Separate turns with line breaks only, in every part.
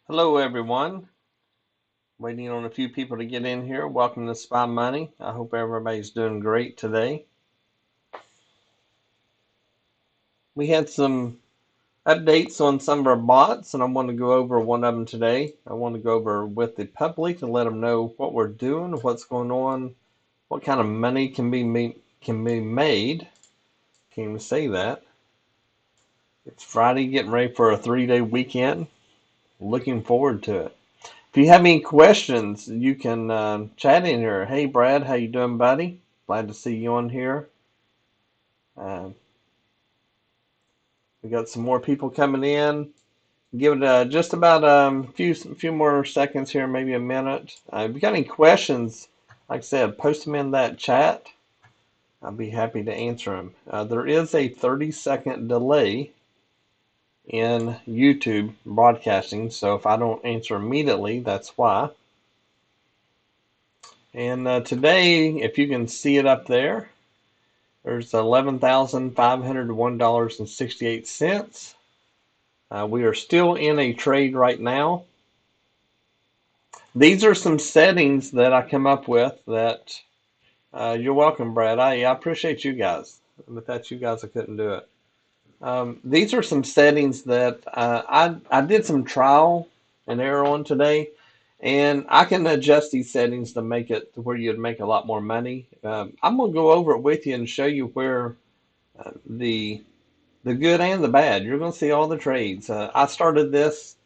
Hello everyone. Waiting on a few people to get in here. Welcome to Spy Money. I hope everybody's doing great today. We had some updates on some of our bots, and I want to go over one of them today. I want to go over with the public and let them know what we're doing, what's going on, what kind of money can be made. Can't even say that. It's Friday, getting ready for a 3-day weekend. Looking forward to it. If you have any questions, you can chat in here. Hey, Brad, how you doing, buddy? Glad to see you on here. Uh, we got some more people coming in. Give it just about a few more seconds here, maybe a minute. If you got any questions, like I said, post them in that chat. I'll be happy to answer them. There is a 30-second delay in YouTube broadcasting, so if I don't answer immediately, that's why. And today, if you can see it up there, there's $11,501.68. We are still in a trade right now. These are some settings that I come up with that you're welcome, Brad. I appreciate you guys. Without you guys, I couldn't do it. These are some settings that I did some trial and error on today, and I can adjust these settings to make it to where you'd make a lot more money. I'm going to go over it with you and show you where the good and the bad. You're going to see all the trades. I started this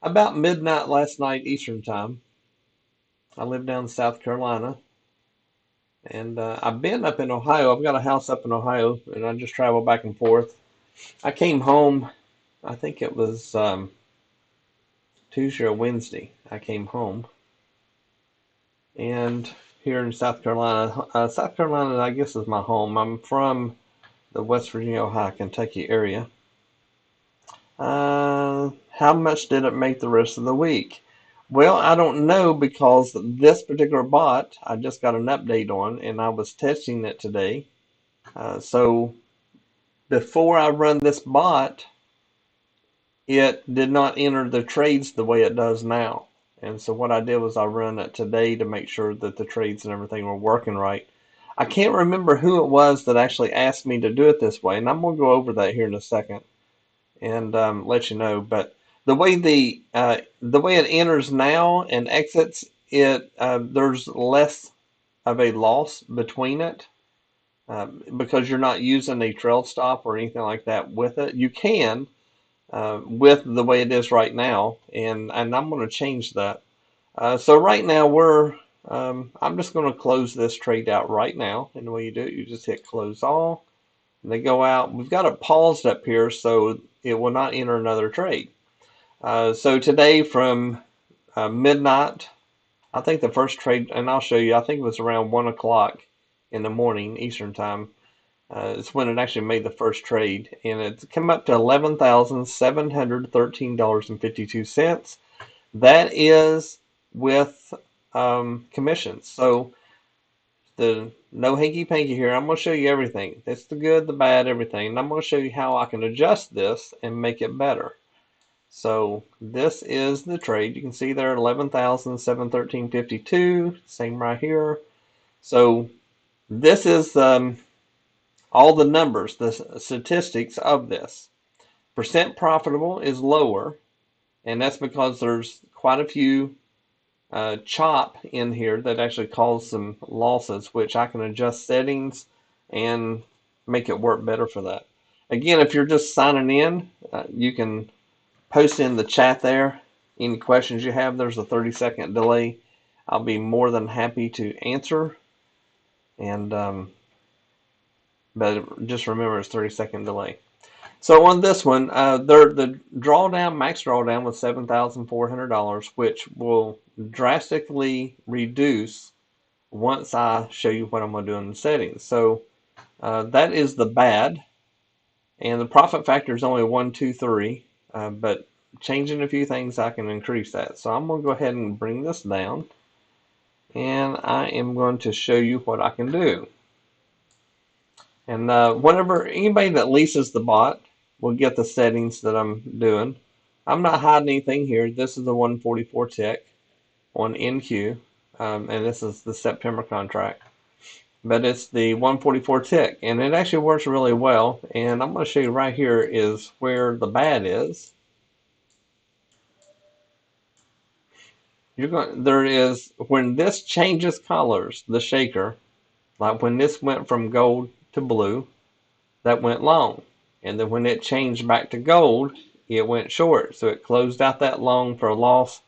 about midnight last night Eastern time. I live down in South Carolina, and I've been up in Ohio. I've got a house up in Ohio, and I just travel back and forth. I came home, I think it was Tuesday or Wednesday. I came home, and here in South Carolina, I guess is my home. I'm from the West Virginia, Ohio, Kentucky area. How much did it make the rest of the week? Well, I don't know because this particular bot I just got an update on and I was testing it today. So before I run this bot, it did not enter the trades the way it does now. And so what I did was I run it today to make sure that the trades and everything were working right. I can't remember who it was that actually asked me to do it this way, and I'm going to go over that here in a second and let you know. But the way the way it enters now and exits, there's less of a loss between it because you're not using a trail stop or anything like that with it. You can with the way it is right now, and I'm going to change that. So right now I'm just going to close this trade out right now, and the way you do it, you just hit close all. They go out. We've got it paused up here so it will not enter another trade. So today from midnight, I think the first trade, and I'll show you, I think it was around 1 o'clock in the morning Eastern time. It's when it actually made the first trade, and it's come up to $11,713.52. That is with commissions. So the no hanky panky here. I'm going to show you everything. That's the good, the bad, everything. And I'm going to show you how I can adjust this and make it better. So this is the trade. You can see there 11,713.52. Same right here. So this is all the numbers, the statistics of this. Percent profitable is lower, and that's because there's quite a few chop in here that actually cause some losses, which I can adjust settings and make it work better for that. Again, if you're just signing in, you can post in the chat there any questions you have. There's a 30-second delay. I'll be more than happy to answer. And but just remember it's 30-second delay. So on this one, the drawdown, max drawdown was $7,400, which will drastically reduce once I show you what I'm going to do in the settings. So that is the bad, and the profit factor is only 123, but changing a few things, I can increase that. So I'm going to go ahead and bring this down, and I am going to show you what I can do. And whenever anybody that leases the bot will get the settings that I'm doing. I'm not hiding anything here. This is the 144 tick on NQ, and this is the September contract. But it's the 144 tick, and it actually works really well. And I'm going to show you right here is where the bad is. There is, when this changes colors, the shaker, like when this went from gold to blue, that went long. And then when it changed back to gold, it went short. So it closed out that long for a loss,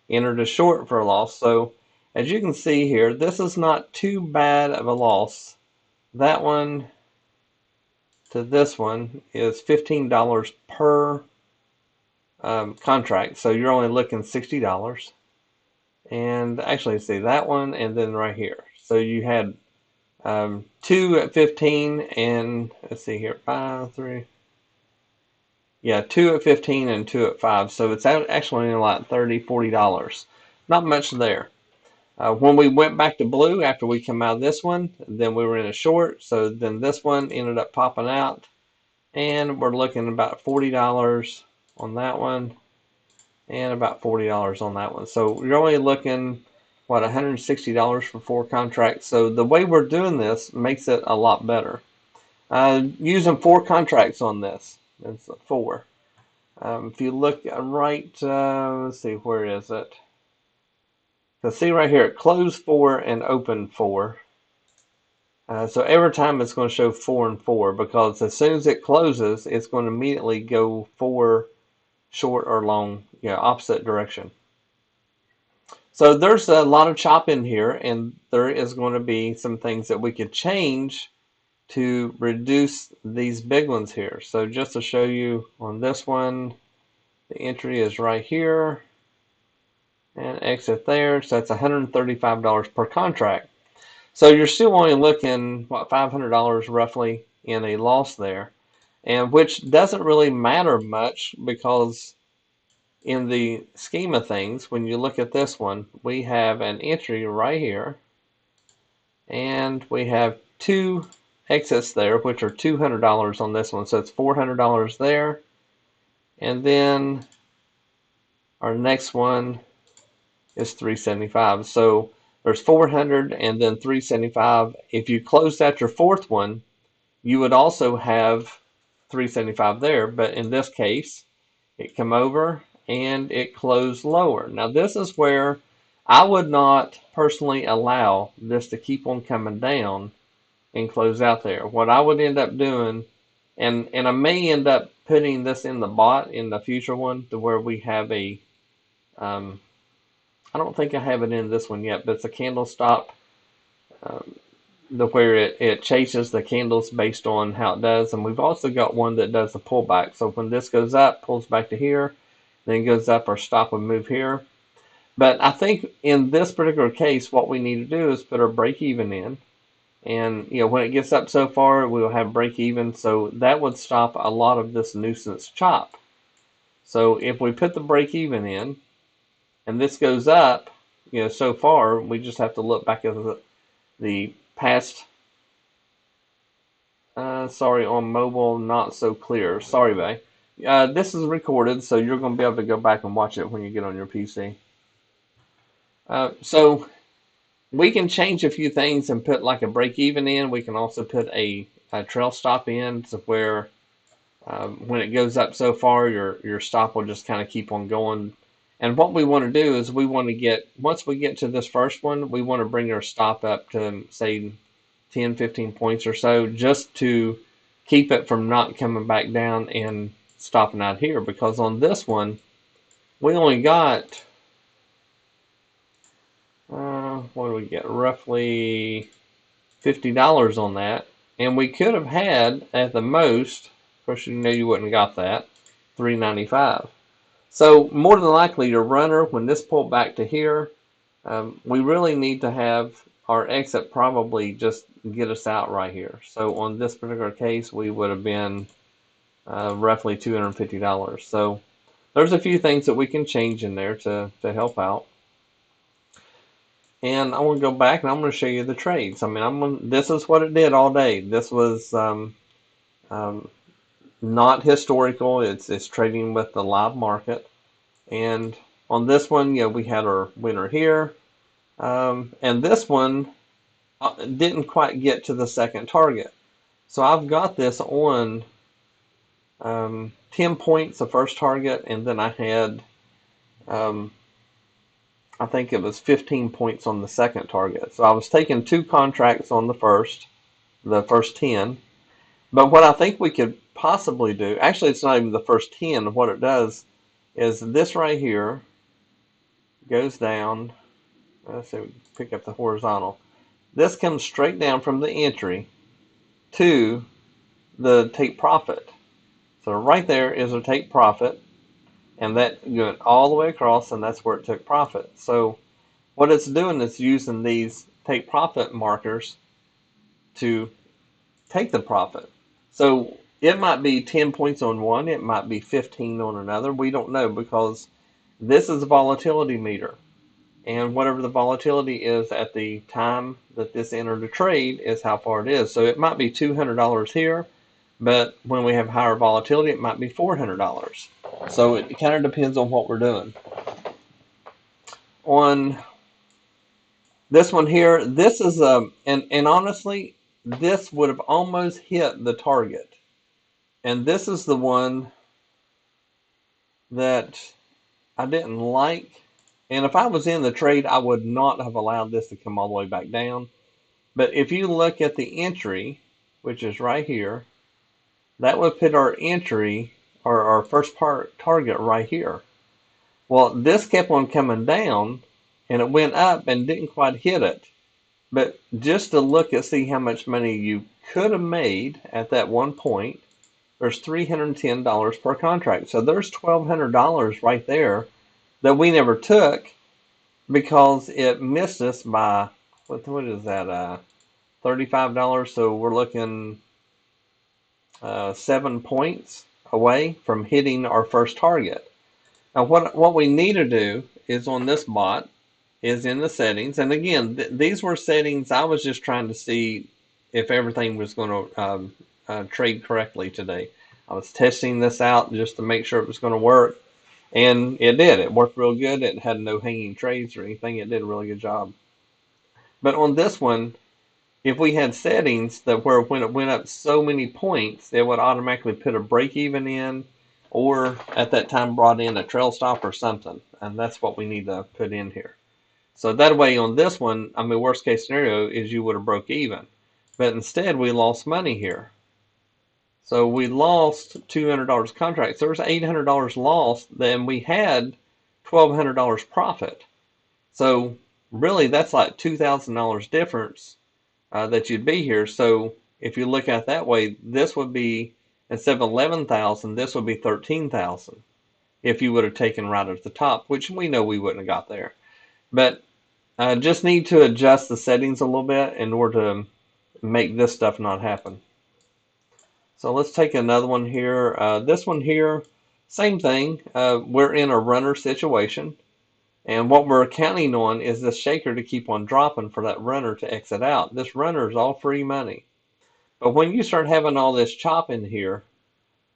entered a short for a loss. So as you can see here, this is not too bad of a loss. That one to this one is $15 per contract. So you're only looking $60. And actually, see that one and then right here. So you had 2 at 15 and let's see here, 5, 3. Yeah, 2 at 15 and 2 at 5. So it's actually like $30, $40. Not much there. When we went back to blue after we come out of this one, then we were in a short. So then this one ended up popping out. And we're looking about $40 on that one. And about $40 on that one. So you're only looking, what, $160 for 4 contracts. So the way we're doing this makes it a lot better. Using 4 contracts on this. It's 4. If you look right, let's see, where is it? So see right here, it closed 4 and opened 4. So every time it's going to show 4 and 4 because as soon as it closes, it's going to immediately go 4 short or long, opposite direction. So there's a lot of chop in here, and there is going to be some things that we could change to reduce these big ones here. So just to show you on this one, the entry is right here and exit there. So that's $135 per contract. So you're still only looking, what, $500 roughly in a loss there, and which doesn't really matter much because in the scheme of things, when you look at this one, we have an entry right here, and we have 2 exits there, which are $200 on this one. So it's $400 there. And then our next one is $375. So there's $400 and then $375. If you closed out your 4th one, you would also have $375 there. But in this case, it come over and it closed lower. Now this is where I would not personally allow this to keep on coming down and close out there. What I would end up doing, and I may end up putting this in the bot in the future one to where we have a, I don't think I have it in this one yet, but it's a candle stop where it chases the candles based on how it does. And we've also got one that does the pullback. So when this goes up, pulls back to here, then goes up, our stop would move here. But I think in this particular case, what we need to do is put our break even in. And when it gets up so far, we'll have break even. So that would stop a lot of this nuisance chop. So if we put the break even in, and this goes up, so far, we just have to look back at the past. Sorry, on mobile, not so clear. Sorry, babe. This is recorded, so you're going to be able to go back and watch it when you get on your PC. So we can change a few things and put like a break even in. We can also put a trail stop in to where when it goes up so far, your stop will just kind of keep on going. And what we want to do is we want to get, once we get to this first one, we want to bring our stop up to say 10, 15 points or so, just to keep it from not coming back down and stopping out here. Because on this one, we only got, what do we get? Roughly $50 on that. And we could have had, at the most, of course you wouldn't have got that, $395. So more than likely your runner, when this pulled back to here, we really need to have our exit probably just get us out right here. So on this particular case, we would have been roughly $250. So there's a few things that we can change in there to help out. And I want to go back and I'm going to show you the trades. I mean, this is what it did all day. This was not historical. It's trading with the live market. And on this one, we had our winner here. And this one didn't quite get to the second target. So I've got this on 10 points, the first target, and then I had, I think it was 15 points on the second target. So I was taking 2 contracts on the first 10. But what I think we could possibly do, actually it's not even the first 10. What it does is this right here goes down. Let's see, pick up the horizontal. This comes straight down from the entry to the take profit. So right there is a take profit, and that went all the way across, and that's where it took profit. So what it's doing is using these take profit markers to take the profit. So it might be 10 points on one, it might be 15 on another. We don't know, because this is a volatility meter. And whatever the volatility is at the time that this entered a trade is how far it is. So it might be $200 here, but when we have higher volatility, it might be $400. So it kind of depends on what we're doing. On this one here, this is and honestly, this would have almost hit the target. And this is the one that I didn't like. And if I was in the trade, I would not have allowed this to come all the way back down. But if you look at the entry, which is right here, that would put our entry, or our first part target right here. Well, this kept on coming down, and it went up and didn't quite hit it. But just to look and see how much money you could have made at that one point, there's $310 per contract. So there's $1,200 right there that we never took because it missed us by, what is that, $35. So we're looking 7 points away from hitting our first target. Now what we need to do is on this bot is in the settings. And again, these were settings. I was just trying to see if everything was going to trade correctly today. I was testing this out just to make sure it was going to work. And it did. It worked real good. It had no hanging trades or anything. It did a really good job. But on this one, if we had settings that where when it went up so many points, it would automatically put a break even in, or at that time brought in a trail stop or something. And that's what we need to put in here. So that way on this one, I mean, worst case scenario is you would have broke even. But instead we lost money here. So we lost $200 contract. So there's $800 lost. Then we had $1,200 profit. So really that's like $2,000 difference that you'd be here. So if you look at it that way, this would be, instead of 11,000, this would be 13,000 if you would have taken right at the top, which we know we wouldn't have got there. But just need to adjust the settings a little bit in order to make this stuff not happen. So let's take another one here. This one here, same thing. We're in a runner situation. And what we're counting on is this shaker to keep on dropping for that runner to exit out. This runner is all free money. But when you start having all this chop in here,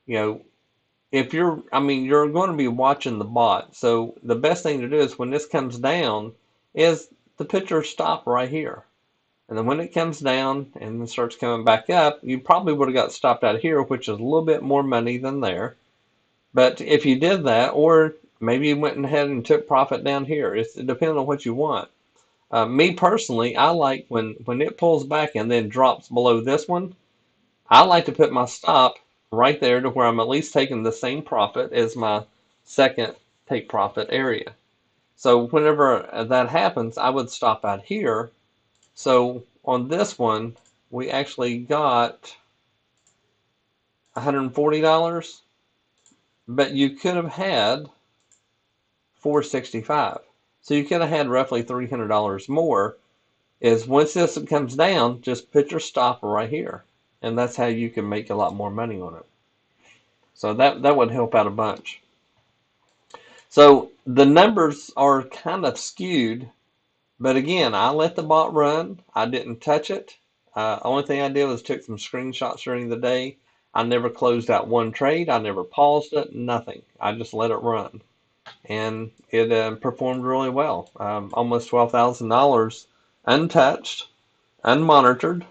if you're going to be watching the bot. So the best thing to do is when this comes down is to put your stop right here. And then when it comes down and then starts coming back up, you probably would have got stopped out here, which is a little bit more money than there. But if you did that, or maybe you went ahead and took profit down here, it depends on what you want. Me personally, I like when it pulls back and then drops below this one, I like to put my stop right there to where I'm at least taking the same profit as my second take profit area. So whenever that happens, I would stop out here. So on this one, we actually got $140, but you could have had $465. So you could have had roughly $300 more. Is once this comes down, just put your stop right here. And that's how you can make a lot more money on it. So that would help out a bunch. So the numbers are kind of skewed. But again, I let the bot run. I didn't touch it. Only thing I did was took some screenshots during the day. I never closed out one trade. I never paused it. Nothing. I just let it run. and it performed really well. Almost $12,000 untouched, unmonitored.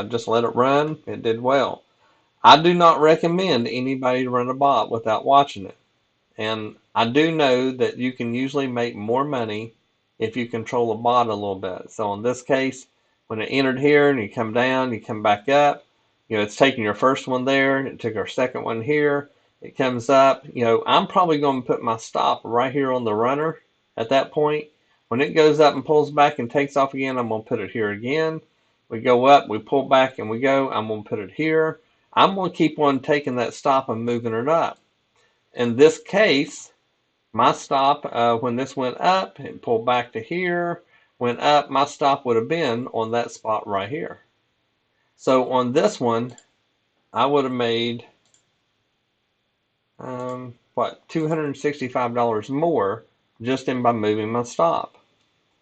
Just let it run. It did well. I do not recommend anybody to run a bot without watching it. And I do know that you can usually make more money if you control a bot a little bit. So in this case, when it entered here and you come down, you come back up, it's taking your first one there, it took our second one here, it comes up, I'm probably going to put my stop right here on the runner at that point. When it goes up and pulls back and takes off again, I'm going to put it here again. We go up, we pull back and we go, I'm going to put it here. I'm going to keep on taking that stop and moving it up. In this case, my stop, when this went up, it pulled back to here, went up, my stop would have been on that spot right here. So on this one, I would have made, $265 more just by moving my stop.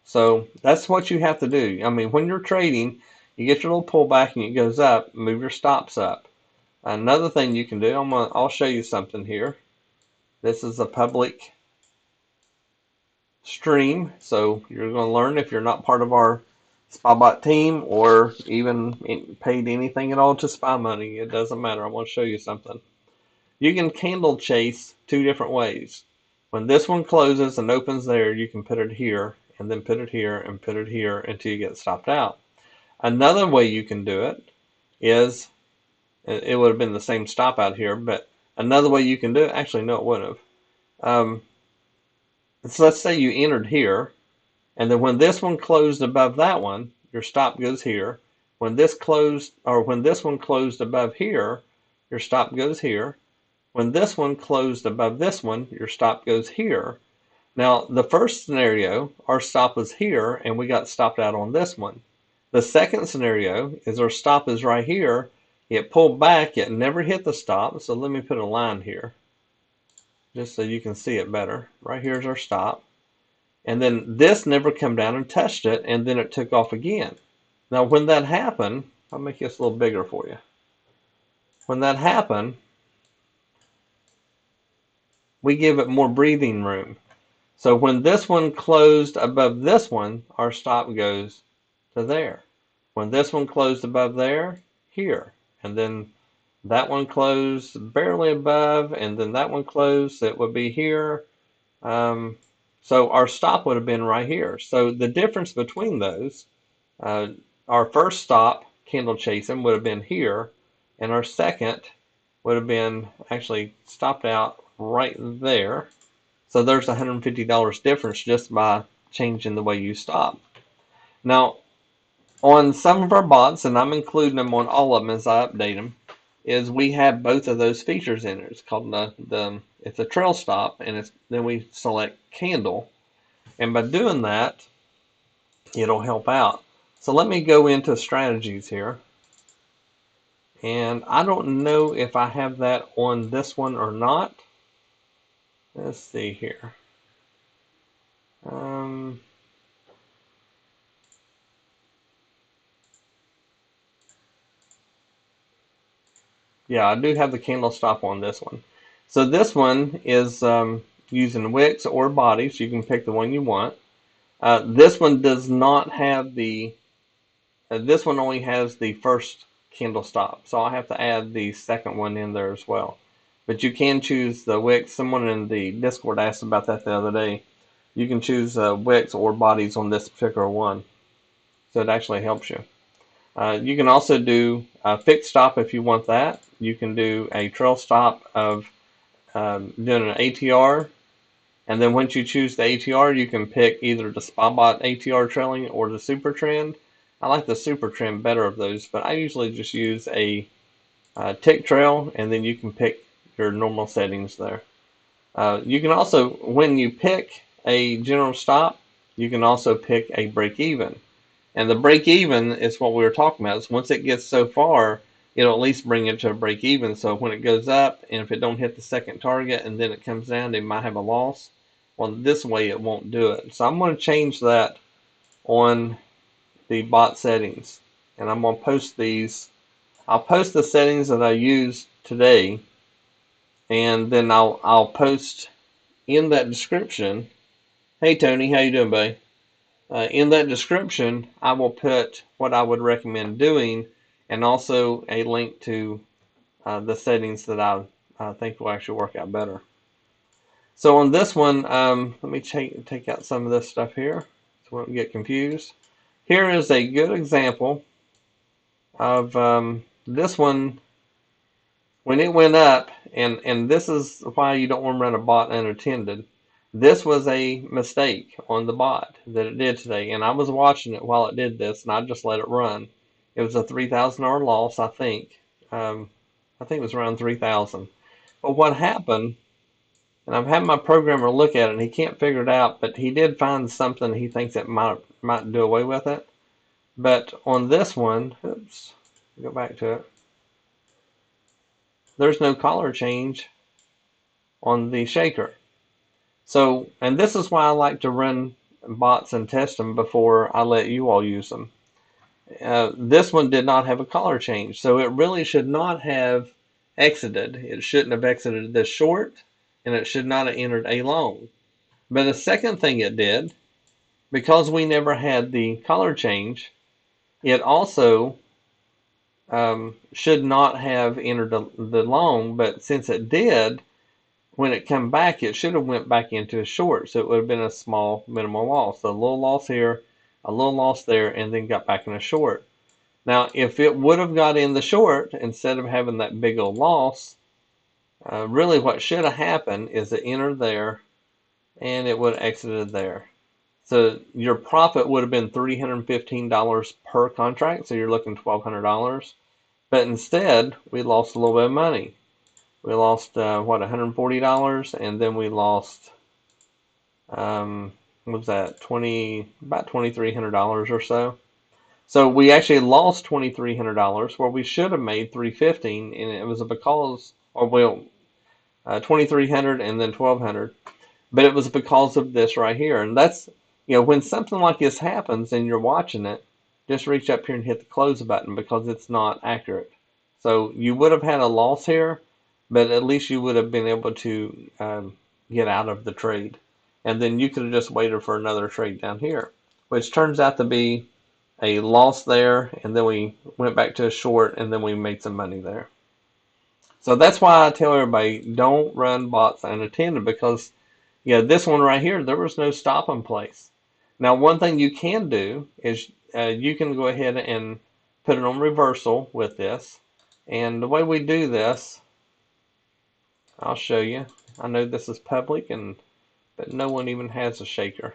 So that's what you have to do. I mean, when you're trading, you get your little pullback and it goes up, move your stops up. Another thing you can do, I'll show you something here. This is a public stream, so you're going to learn if you're not part of our SpyBot team or even paid anything at all to Spy Money. It doesn't matter. I want to show you something. You can candle chase two different ways. When this one closes and opens there, you can put it here and then put it here and put it here until you get stopped out. Another way you can do it is, it would have been the same stop out here, but another way you can do it, actually no, it wouldn't have. So let's say you entered here, and then when this one closed above that one, your stop goes here. When this closed, or when this one closed above here, your stop goes here. When this one closed above this one, your stop goes here. Now, the first scenario, our stop was here, and we got stopped out on this one. The second scenario is our stop is right here. It pulled back. It never hit the stop. So let me put a line here just so you can see it better. Right here is our stop. And then this never come down and touched it, and then it took off again. Now, when that happened, I'll make this a little bigger for you. When that happened, we give it more breathing room. So when this one closed above this one, our stop goes to there. When this one closed above there, here. And then that one closed barely above, and then that one closed, it would be here. So our stop would have been right here. So the difference between those, our first stop, candle chasing, would have been here, and our second would have been actually stopped out right there. So there's $150 difference just by changing the way you stop. Now, on some of our bots, and I'm including them on all of them as I update them, is we have both of those features in it. It's called it's a trail stop, and then we select candle, and by doing that, it'll help out. So let me go into strategies here, and I don't know if I have that on this one or not. Let's see here. Yeah, I do have the candle stop on this one. So this one is using wicks or bodies. You can pick the one you want. This one does not have this one only has the first candle stop. So I'll have to add the second one in there as well. But you can choose the wicks. Someone in the Discord asked about that the other day. You can choose wicks or bodies on this particular one. So it actually helps you. You can also do a fixed stop if you want that. You can do a trail stop of doing an ATR, and then once you choose the ATR, you can pick either the SpyBot ATR trailing or the super trend. I like the super trend better of those, but I usually just use a tick trail, and then you can pick your normal settings there. You can also, when you pick a general stop, you can also pick a break even. And the break even is what we were talking about. Is once it gets so far, it'll at least bring it to a break even. So when it goes up, and if it don't hit the second target and then it comes down, they might have a loss. Well, this way it won't do it. So I'm going to change that on the bot settings, and I'm going to post these. I'll post the settings that I used today, and then I'll post in that description, hey Tony, how you doing, buddy? In that description, I will put what I would recommend doing, and also a link to the settings that I think will actually work out better. So on this one, let me take out some of this stuff here so we don't get confused. Here is a good example of this one when it went up, and this is why you don't want to run a bot unattended. This was a mistake on the bot that it did today, and I was watching it while it did this, and I just let it run. It was a $3,000 loss, I think. I think it was around 3,000. But what happened, and I've had my programmer look at it, and he can't figure it out, but he did find something he thinks that might do away with it. But on this one, oops, go back to it. There's no color change on the shaker. So, and this is why I like to run bots and test them before I let you all use them. This one did not have a color change, so it really should not have exited. It shouldn't have exited this short, and it should not have entered a long. But the second thing it did, because we never had the color change, it also should not have entered the long, but since it did, when it came back, it should have went back into a short, so it would have been a small minimal loss. So a little loss here, a little loss there, and then got back in a short. Now, if it would have got in the short instead of having that big old loss, really what should have happened is it entered there, and it would have exited there. So your profit would have been $315 per contract, so you're looking $1,200. But instead, we lost a little bit of money. We lost, what, $140, and then we lost, what was that, about $2,300 or so. So we actually lost $2,300 where we should have made $315, and it was because, or well, $2,300 and then $1,200. But it was because of this right here. And that's, when something like this happens and you're watching it, just reach up here and hit the close button because it's not accurate. So you would have had a loss here, but at least you would have been able to get out of the trade. And then you could have just waited for another trade down here, which turns out to be a loss there, and then we went back to a short, and then we made some money there. So that's why I tell everybody, don't run bots unattended, because this one right here, there was no stop in place. Now, one thing you can do is you can go ahead and put it on reversal with this. And the way we do this, I'll show you. I know this is public, but no one even has a shaker.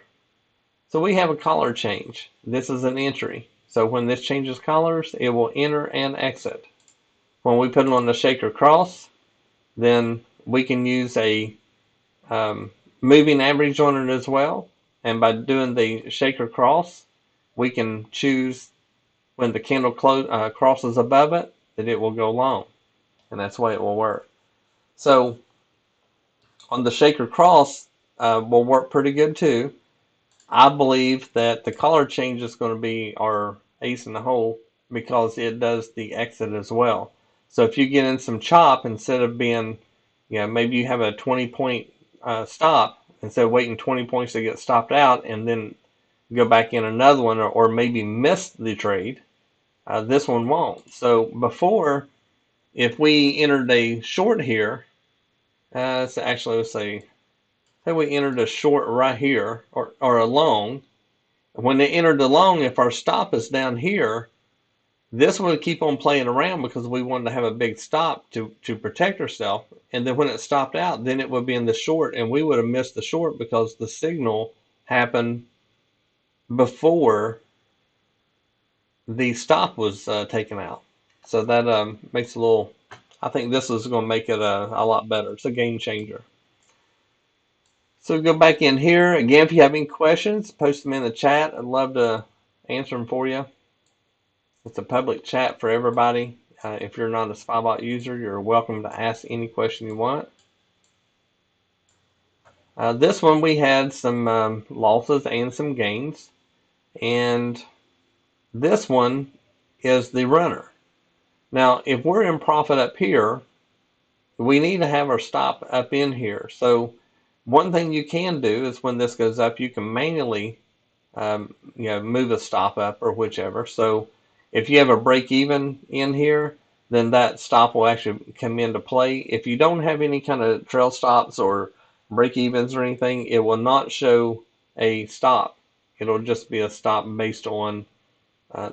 So we have a color change. This is an entry. So when this changes colors, it will enter and exit. When we put it on the shaker cross, then we can use a moving average on it as well. And by doing the shaker cross, we can choose when the candle crosses above it that it will go long. And that's the way it will work. So on the shaker cross will work pretty good too. I believe that the color change is going to be our ace in the hole because it does the exit as well. So if you get in some chop, instead of being, maybe you have a 20-point stop, instead of waiting 20 points to get stopped out and then go back in another one, or maybe miss the trade, this one won't. So before, if we entered a short here, let's say we entered a short right here, or a long. When they entered the long, if our stop is down here, this would keep on playing around because we wanted to have a big stop to protect ourselves. And then when it stopped out, then it would be in the short, and we would have missed the short because the signal happened before the stop was taken out. So that makes I think this is going to make it a lot better. It's a game changer. So go back in here. Again, if you have any questions, post them in the chat. I'd love to answer them for you. It's a public chat for everybody. If you're not a SpyBot user, you're welcome to ask any question you want. This one we had some losses and some gains. And this one is the runner. Now, if we're in profit up here, we need to have our stop up in here. So One thing you can do is when this goes up, you can manually move a stop up or whichever. So if you have a break even in here, then that stop will actually come into play. If you don't have any kind of trail stops or break evens or anything, it will not show a stop. It'll just be a stop based on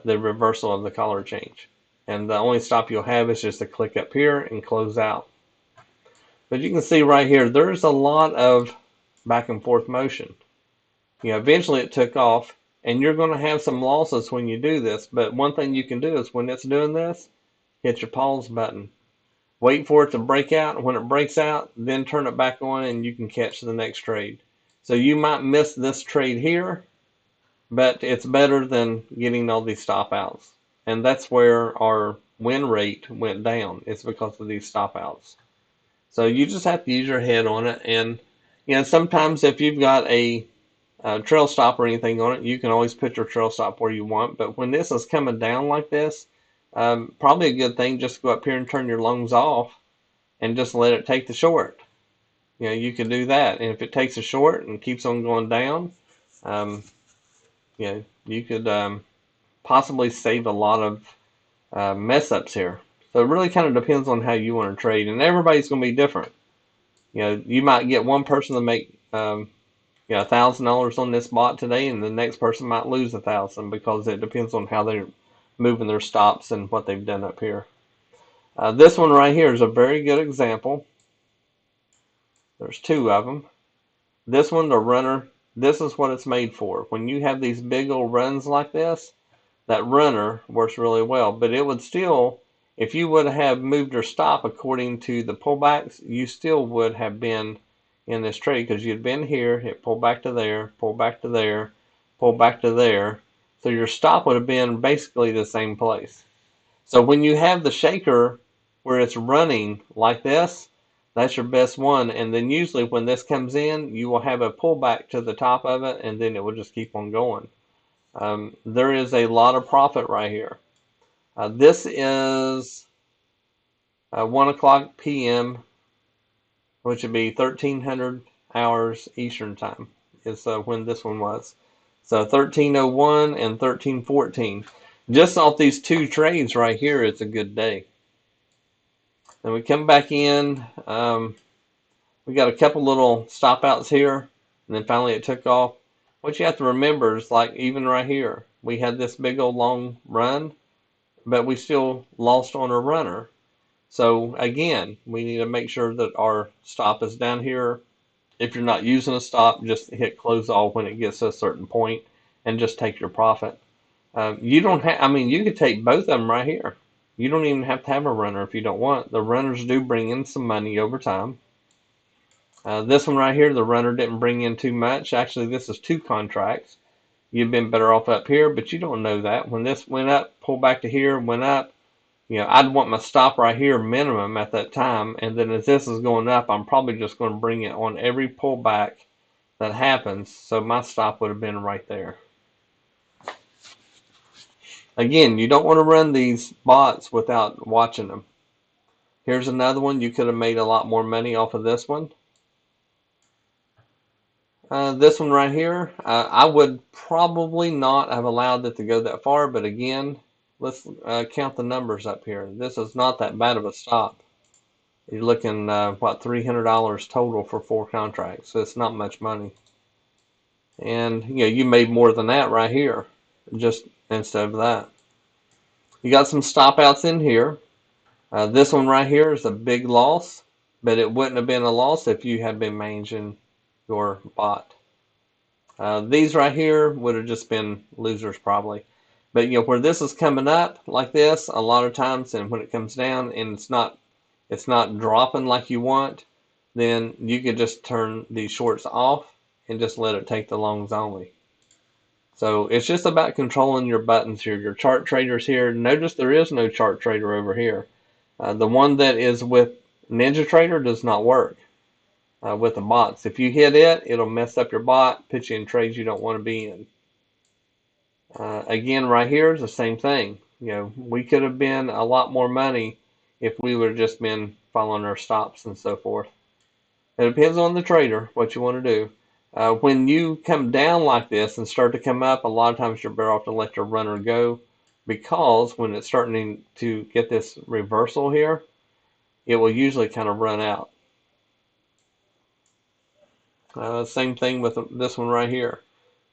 the reversal of the color change. And the only stop you'll have is just to click up here and close out. But you can see right here, there's a lot of back and forth motion. Eventually it took off, and you're going to have some losses when you do this. But one thing you can do is when it's doing this, hit your pause button. Wait for it to break out. When it breaks out, then turn it back on and you can catch the next trade. So you might miss this trade here, but it's better than getting all these stop outs. And that's where our win rate went down. It's because of these stop outs. So you just have to use your head on it. And sometimes if you've got a trail stop or anything on it, you can always put your trail stop where you want. But when this is coming down like this, probably a good thing just go up here and turn your longs off and just let it take the short. You can do that. And if it takes a short and keeps on going down, you could possibly save a lot of mess ups here. So it really kind of depends on how you want to trade, and everybody's going to be different. You might get one person to make $1,000 on this bot today, and the next person might lose 1,000 because it depends on how they're moving their stops and what they've done up here. This one right here is a very good example. There's two of them. This one, the runner, this is what it's made for. When you have these big old runs like this, that runner works really well. But it would still, if you would have moved your stop according to the pullbacks, you still would have been in this trade because you'd been here, it pulled back to there, pulled back to there, pulled back to there. So your stop would have been basically the same place. So when you have the shaker where it's running like this, that's your best one. And then usually when this comes in, you will have a pullback to the top of it, and then it will just keep on going. There is a lot of profit right here. This is 1 o'clock p.m., which would be 1300 hours Eastern time is when this one was. So 1301 and 1314. Just off these two trades right here, it's a good day. Then we come back in. We got a couple little stop outs here, and then finally it took off. What you have to remember is, like, even right here, we had this big old long run, but we still lost on a runner. So again, we need to make sure that our stop is down here. If you're not using a stop, just hit close all when it gets to a certain point and just take your profit. You don't have, I mean, you could take both of them right here. You don't even have to have a runner if you don't want. The runners do bring in some money over time. This one right here, the runner didn't bring in too much. Actually, this is two contracts. You've been better off up here, but you don't know that. When this went up, pulled back to here, went up, I'd want my stop right here minimum at that time. And then as this is going up, I'm probably just going to bring it on every pullback that happens. So my stop would have been right there. Again, you don't want to run these bots without watching them. Here's another one. You could have made a lot more money off of this one. This one right here, I would probably not have allowed it to go that far, but again, let's count the numbers up here. This is not that bad of a stop. You're looking, what, $300 total for 4 contracts, so it's not much money. And, you made more than that right here, just instead of that. You got some stop outs in here. This one right here is a big loss, but it wouldn't have been a loss if you had been managing your bot. These right here would have just been losers probably. But where this is coming up like this, a lot of times, and when it comes down and it's not dropping like you want, then you could just turn these shorts off and just let it take the longs only. So it's just about controlling your buttons here. Your chart traders here. Notice there is no chart trader over here. The one that is with NinjaTrader does not work. With the bots. If you hit it, it'll mess up your bot, put you in trades you don't want to be in. Again, right here is the same thing. We could have been a lot more money if we would have just been following our stops and so forth. It depends on the trader, what you want to do. When you come down like this and start to come up, a lot of times you're better off to let your runner go, because when it's starting to get this reversal here, it will usually kind of run out. Same thing with this one right here.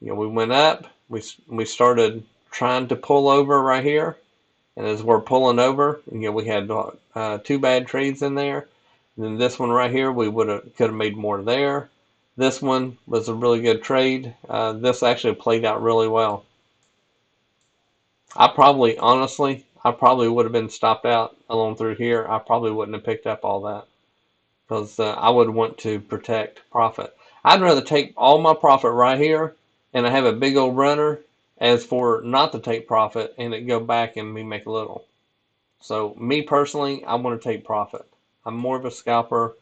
We went up, we started trying to pull over right here, and as we're pulling over, we had two bad trades in there. And then this one right here, we could have made more there. This one was a really good trade. This actually played out really well. Honestly, I probably would have been stopped out along through here. I probably wouldn't have picked up all that, because I would want to protect profit. I'd rather take all my profit right here and I have a big old runner, as for not to take profit and it go back and me make a little. So me personally, I want to take profit. I'm more of a scalper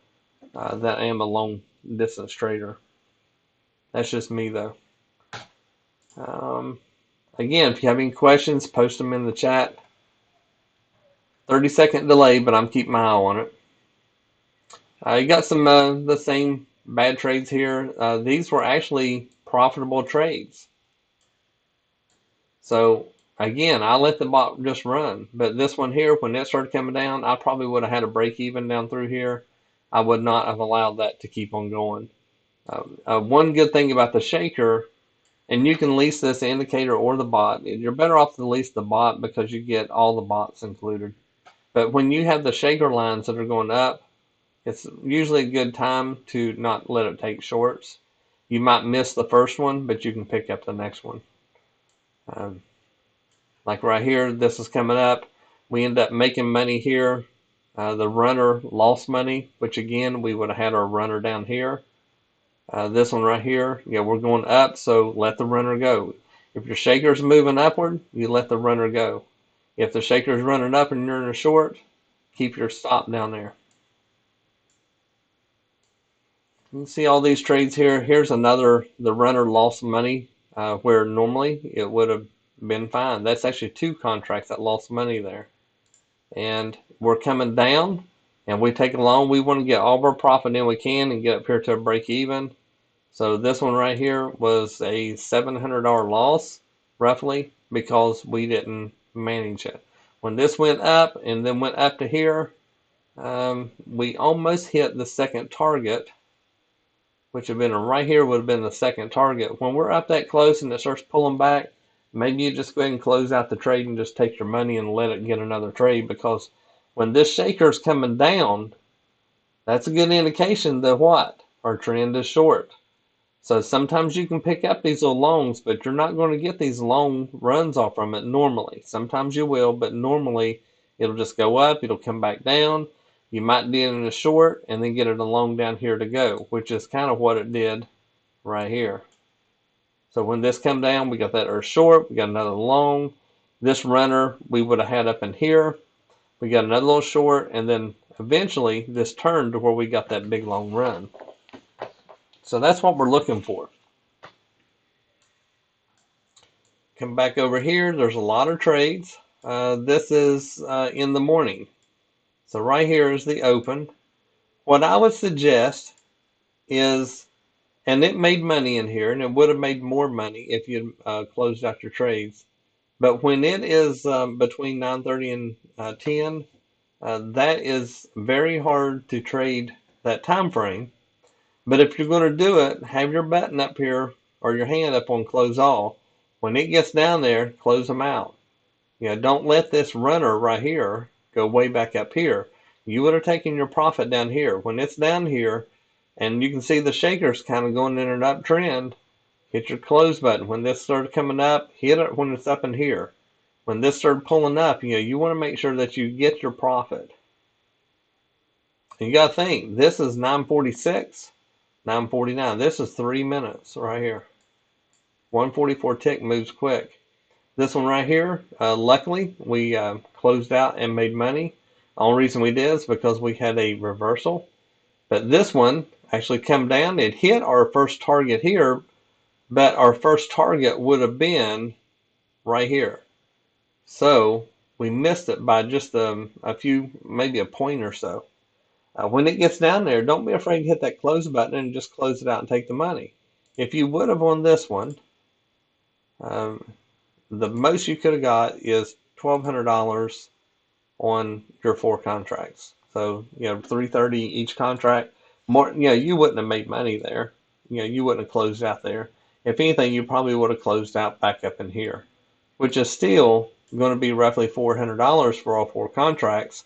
than I am a long distance trader. That's just me though. Again, if you have any questions, post them in the chat. 30-second delay, but I'm keeping my eye on it. You got some the same bad trades here. These were actually profitable trades. So again, I let the bot just run. But this one here, when it started coming down, I probably would have had a break even down through here. I would not have allowed that to keep on going. One good thing about the shaker, and you can lease this indicator or the bot. You're better off to lease the bot because you get all the bots included. But when you have the shaker lines that are going up, it's usually a good time to not let it take shorts. You might miss the first one, but you can pick up the next one. Like right here, this is coming up. We end up making money here. The runner lost money, which again, we would have had our runner down here. This one right here, we're going up, so let the runner go. If your shaker's moving upward, you let the runner go. If the shaker's running up and you're in a short, keep your stop down there. You can see all these trades here. Here's another, the runner lost money, where normally it would have been fine. That's actually two contracts that lost money there. And we're coming down, and we take it along. We want to get all of our profit in we can and get up here to a break even. So this one right here was a $700 loss, roughly, because we didn't manage it. When this went up and then went up to here, we almost hit the second target, which would have been right here, would have been the second target. When we're up that close and it starts pulling back, maybe you just go ahead and close out the trade and just take your money and let it get another trade, because when this shaker is coming down, that's a good indication that what? Our trend is short. So sometimes you can pick up these little longs, but you're not going to get these long runs off from it normally. Sometimes you will, but normally it'll just go up, it'll come back down. You might do it in a short and then get it a long down here to go, which is kind of what it did right here. So when this come down, we got that earth short, we got another long. This runner we would have had up in here. We got another little short, and then eventually this turned to where we got that big long run. So that's what we're looking for. Come back over here, there's a lot of trades. This is in the morning. So right here is the open. What I would suggest is, and it made money in here, and it would have made more money if you closed out your trades. But when it is between 9:30 and 10, that is very hard to trade that time frame. But if you're going to do it, have your button up here or your hand up on close all. When it gets down there, close them out. Don't let this runner right here go way back up here. You would have taken your profit down here. When it's down here, and you can see the shaker's kind of going in an uptrend, hit your close button. When this started coming up, hit it when it's up in here. When this started pulling up, you want to make sure that you get your profit. And you got to think, this is 9:46, 9:49. This is 3 minutes right here. 144 tick moves quick. This one right here, luckily, we closed out and made money. The only reason we did is because we had a reversal. But this one actually come down. It hit our first target here, but our first target would have been right here. So we missed it by just a few, maybe a point or so. When it gets down there, don't be afraid to hit that close button and just close it out and take the money. If you would have on this one, um, the most you could have got is $1,200 on your 4 contracts. So, 330 each contract. More, you wouldn't have made money there. You wouldn't have closed out there. If anything, you probably would have closed out back up in here, which is still going to be roughly $400 for all 4 contracts.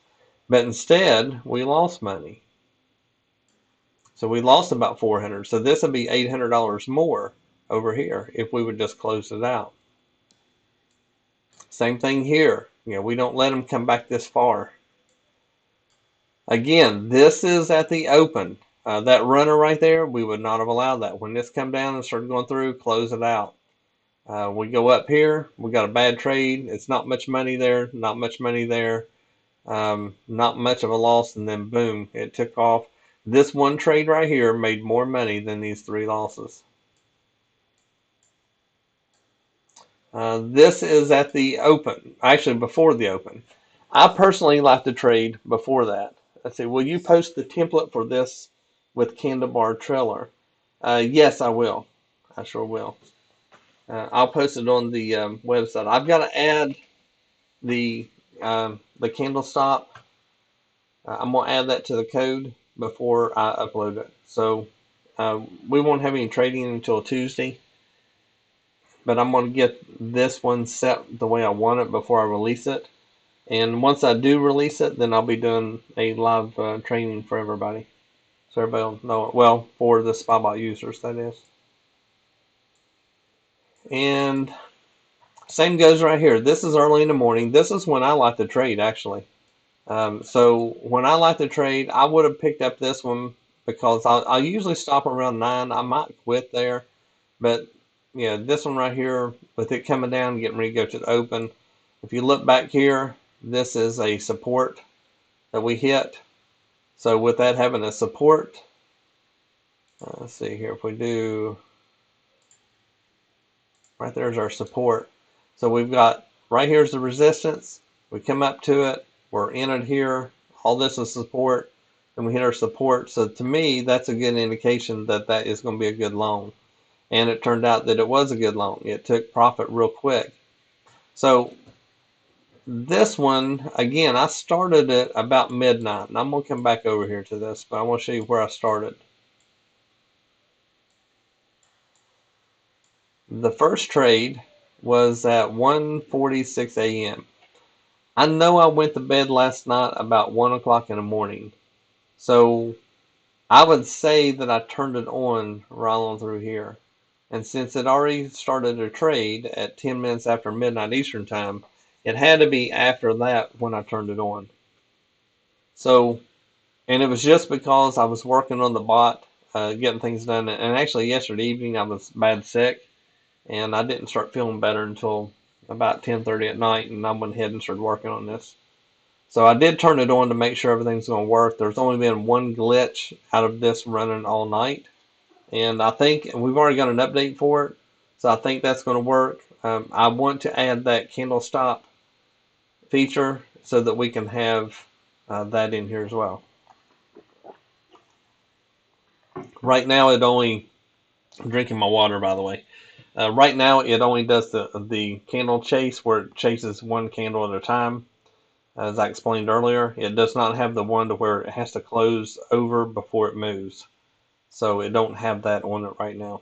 But instead, we lost money. So we lost about 400. So this would be $800 more over here if we would just close it out. Same thing here. We don't let them come back this far. Again, this is at the open. That runner right there, we would not have allowed that. When this come down and started going through, close it out. We go up here, we got a bad trade. It's not much money there, not much money there, not much of a loss, and then boom, it took off. This one trade right here made more money than these 3 losses. This is at the open, actually before the open. I personally like to trade before that. Let's see, will you post the template for this with candle bar trailer? Yes, I will. I sure will. I'll post it on the website. I've got to add the candle stop. I'm going to add that to the code before I upload it. So we won't have any trading until Tuesday. But I'm going to get this one set the way I want it before I release it. And once I do release it, then I'll be doing a live training for everybody. So everybody will know it. Well, for the SpyBot users, that is. And same goes right here. This is early in the morning. This is when I like to trade, actually. So when I like to trade, I would have picked up this one because I'll usually stop around 9. I might quit there. But this one right here, with it coming down, getting ready to go to the open. If you look back here, this is a support that we hit. So with that having a support, let's see here, if we do, right there's our support. So we've got, right here's the resistance. We come up to it, we're in it here. All this is support, and we hit our support. So to me, that's a good indication that that is going to be a good long. And it turned out that it was a good long. It took profit real quick. So this one, again, I started it about midnight. And I'm going to come back over here to this, but I want to show you where I started. The first trade was at 1:46 a.m. I know I went to bed last night about 1 o'clock in the morning. So I would say that I turned it on right on through here. And since it already started a trade at 10 minutes after midnight Eastern time, it had to be after that when I turned it on. So, and it was just because I was working on the bot, getting things done. And actually yesterday evening I was bad sick, and I didn't start feeling better until about 10:30 at night, and I went ahead and started working on this. So I did turn it on to make sure everything's going to work. There's only been one glitch out of this running all night. And I think we've already got an update for it, so I think that's going to work. I want to add that candle stop feature so that we can have that in here as well. Right now, it only, I'm drinking my water, by the way. Right now, it only does the candle chase, where it chases one candle at a time. As I explained earlier, it does not have the one to where it has to close over before it moves. So it don't have that on it right now.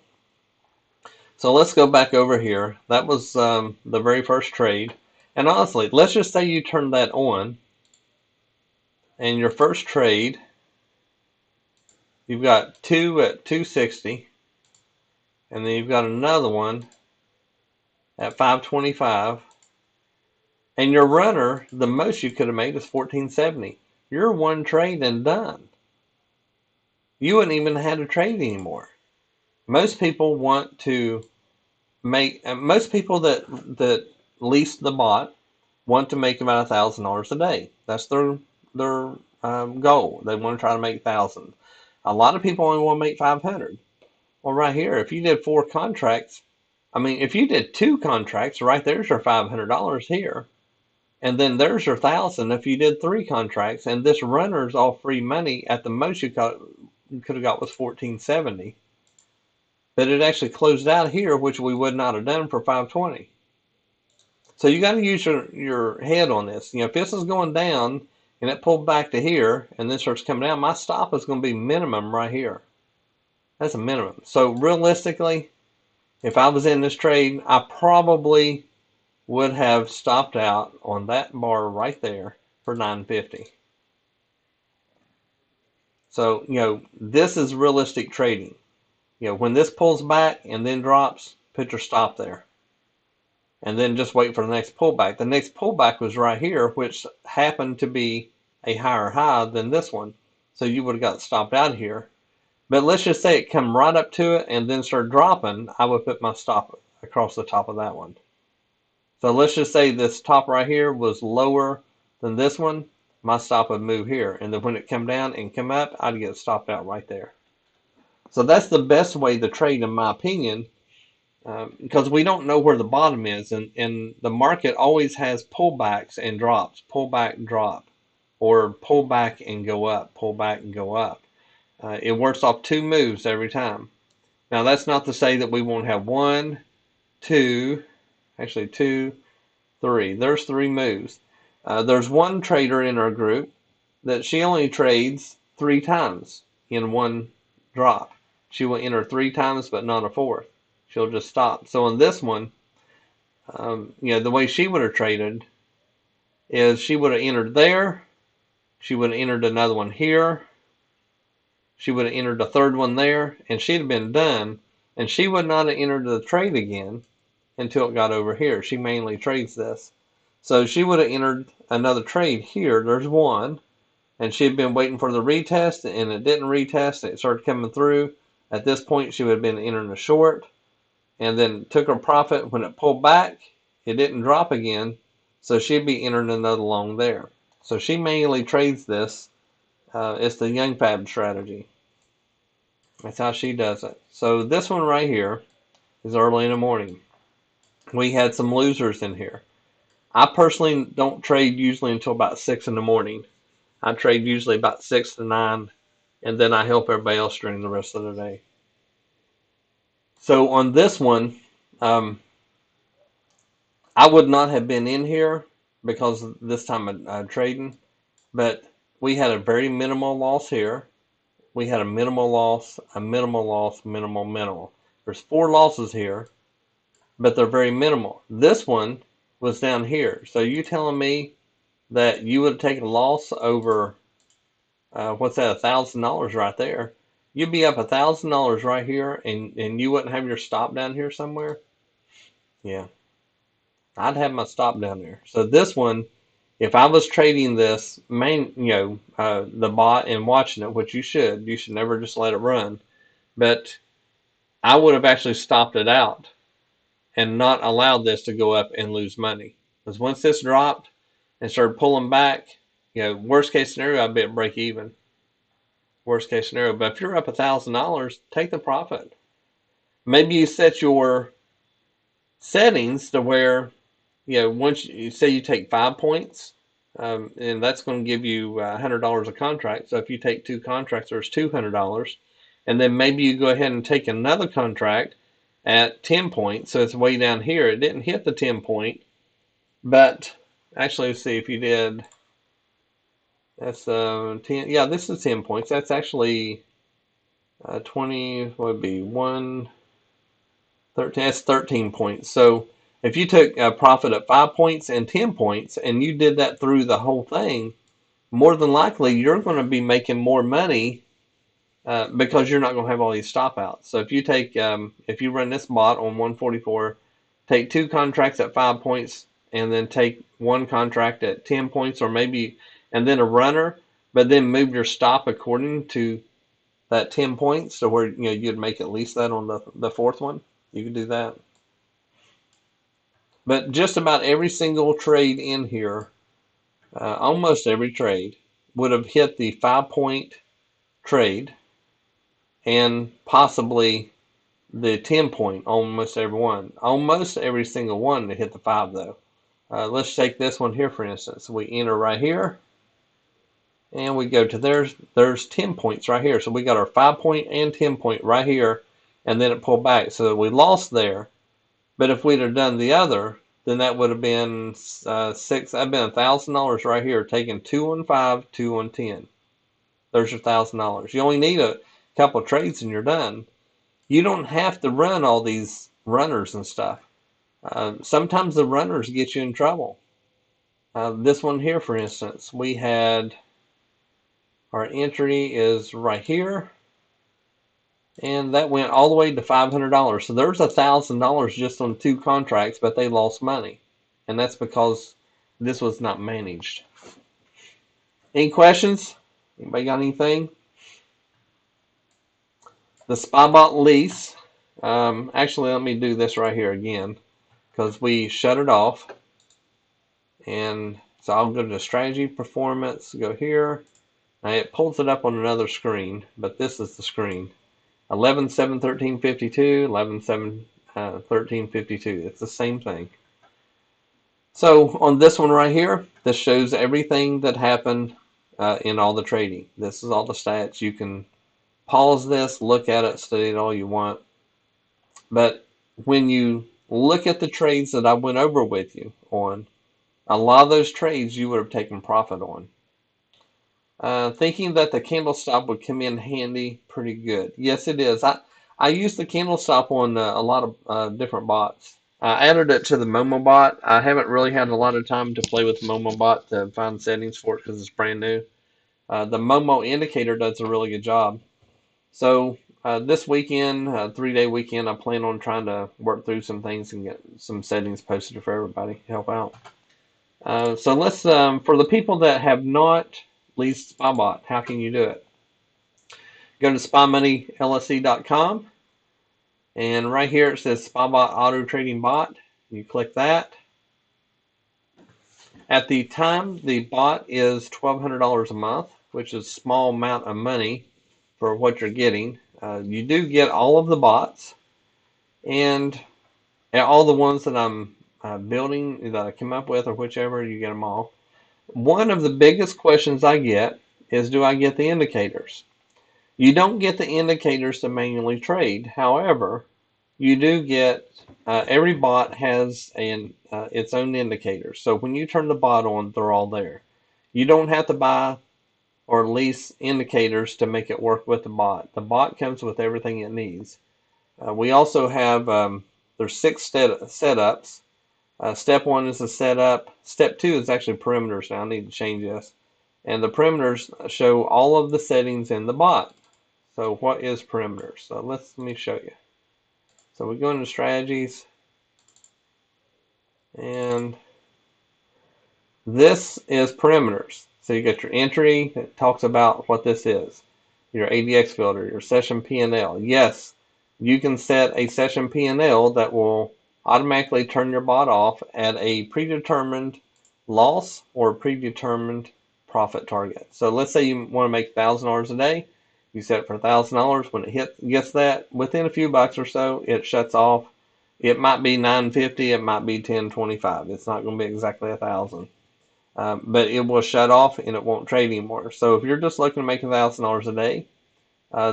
So let's go back over here. That was the very first trade. And honestly, let's just say you turn that on, and your first trade, you've got 2 at 260, and then you've got another one at 525, and your runner, the most you could have made is 1470. You're one trade and done. You wouldn't even have to trade anymore. Most people want to make, most people that lease the bot want to make about $1,000 a day. That's their goal. They want to try to make 1,000. A lot of people only want to make 500. Well, right here, if you did 4 contracts, I mean, if you did 2 contracts, right there's your $500 here. And then there's your 1,000 if you did 3 contracts, and this runner's all free money. At the most you could have got was 1470, but it actually closed out here, which we would not have done for 520. So you got to use your head on this. If this is going down and it pulled back to here and then starts coming down, my stop is going to be minimum right here. That's a minimum. So realistically, if I was in this trade, I probably would have stopped out on that bar right there for 950. So, this is realistic trading. When this pulls back and then drops, put your stop there. And then just wait for the next pullback. The next pullback was right here, which happened to be a higher high than this one. So you would have got stopped out here. But let's just say it come right up to it and then start dropping. I would put my stop across the top of that one. So let's just say this top right here was lower than this one. My stop would move here. And then when it come down and come up, I'd get stopped out right there. So that's the best way to trade, in my opinion, because we don't know where the bottom is. And the market always has pullbacks and drops, pullback, drop, or pull back and go up, pull back and go up. It works off 2 moves every time. Now, that's not to say that we won't have 1, 2, actually 2, 3. There's 3 moves. There's one trader in our group that she only trades 3 times in one drop. She will enter 3 times, but not a 4th. She'll just stop. So in this one, the way she would have traded is she would have entered there. She would have entered another one here. She would have entered a 3rd one there, and she'd have been done. And she would not have entered the trade again until it got over here. She mainly trades this. So she would have entered another trade here. There's one. And she had been waiting for the retest, and it didn't retest. It started coming through. At this point, she would have been entering a short, and then took her profit. When it pulled back, it didn't drop again, so she'd be entering another long there. So she mainly trades this. It's the Young Fab strategy. That's how she does it. So this one right here is early in the morning. We had some losers in here. I personally don't trade usually until about 6 in the morning. I trade usually about 6 to 9, and then I help everybody else during the rest of the day. So on this one, I would not have been in here because this time of trading, but we had a very minimal loss here. We had a minimal loss, a minimal loss, minimal. There's 4 losses here, but they're very minimal. This one was down here. So you telling me that you would take a loss over, what's that, $1,000 right there? You'd be up $1,000 right here, and you wouldn't have your stop down here somewhere? Yeah, I'd have my stop down there. So this one, if I was trading this the bot and watching it, which you should never just let it run. But I would have actually stopped it out and not allowed this to go up and lose money. Because once this dropped and started pulling back, worst case scenario, I'd be at break even. Worst case scenario. But if you're up $1,000, take the profit. Maybe you set your settings to where, once you say you take 5 points, and that's going to give you $100 a contract. So if you take 2 contracts, there's $200. And then maybe you go ahead and take another contract at 10 points. So it's way down here. It didn't hit the 10 point. But actually, let's see if you did. That's 10. Yeah, this is 10 points. That's actually 20, what would be 1, 13. That's 13 points. So if you took a profit at 5 points and 10 points and you did that through the whole thing, more than likely you're going to be making more money because you're not going to have all these stop outs. So if you take, if you run this bot on 144, take 2 contracts at 5 points and then take 1 contract at 10 points or maybe, and then a runner, but then move your stop according to that 10 points to where you'd make at least that on the 4th one. You could do that. But just about every single trade in here, almost every trade, would have hit the 5-point trade and possibly the 10 point, almost every one. Almost every single one to hit the 5 though. Let's take this one here, for instance. We enter right here, and we go to there's 10 points right here. So we got our 5-point and 10-point right here, and then it pulled back. So we lost there. But if we'd have done the other, then that would have been I've been $1,000 right here, taking 2 on 5, 2 on 10. There's your $1,000. You only need a couple of trades and you're done. You don't have to run all these runners and stuff. Sometimes the runners get you in trouble. This one here, for instance, we had our entry is right here, and that went all the way to $500. So there's $1,000 just on 2 contracts, but they lost money, and that's because this was not managed. Any questions? Anybody got anything? The SpyBot lease. Actually, let me do this right here again, because we shut it off. And so I'll go to strategy performance, go here. Now it pulls it up on another screen, but this is the screen. 11/7/13/52, 11/7/13/52. It's the same thing. So on this one right here, this shows everything that happened in all the trading. This is all the stats. You can pause this, look at it, study it all you want. But when you look at the trades that I went over with you on, a lot of those trades you would have taken profit on. Thinking that the candle stop would come in handy pretty good. Yes, it is. I use the candle stop on a lot of different bots. I added it to the Momo bot. I haven't really had a lot of time to play with the Momo bot to find settings for it because it's brand new. The Momo indicator does a really good job. So this weekend, 3-day weekend, I plan on trying to work through some things and get some settings posted for everybody to help out. So let's, for the people that have not leased SpyBot, how can you do it? Go to SpyMoneyLSE.com, and right here it says SpyBot Auto Trading Bot. You click that. At the time, the bot is $1,200 a month, which is a small amount of money for what you're getting. You do get all of the bots, and all the ones that I'm building, that I come up with, or whichever, you get them all. One of the biggest questions I get is, do I get the indicators? You don't get the indicators to manually trade. However, you do get, every bot has its own indicators. So when you turn the bot on, they're all there. You don't have to buy or lease indicators to make it work with the bot. The bot comes with everything it needs. We also have, there's 6 setups. Step 1 is the setup. Step 2 is actually perimeters. Now I need to change this. And the perimeters show all of the settings in the bot. So what is perimeters? So let me show you. So we go into strategies, and this is perimeters. So you got your entry. It talks about what this is. Your ADX filter, your session P&L. Yes, you can set a session P&L that will automatically turn your bot off at a predetermined loss or predetermined profit target. So let's say you want to make $1,000 a day. You set it for $1,000. When it gets that, within a few bucks or so, it shuts off. It might be $9.50. It might be $10.25. It's not going to be exactly 1,000. But it will shut off and it won't trade anymore. So if you're just looking to make $1,000 a day,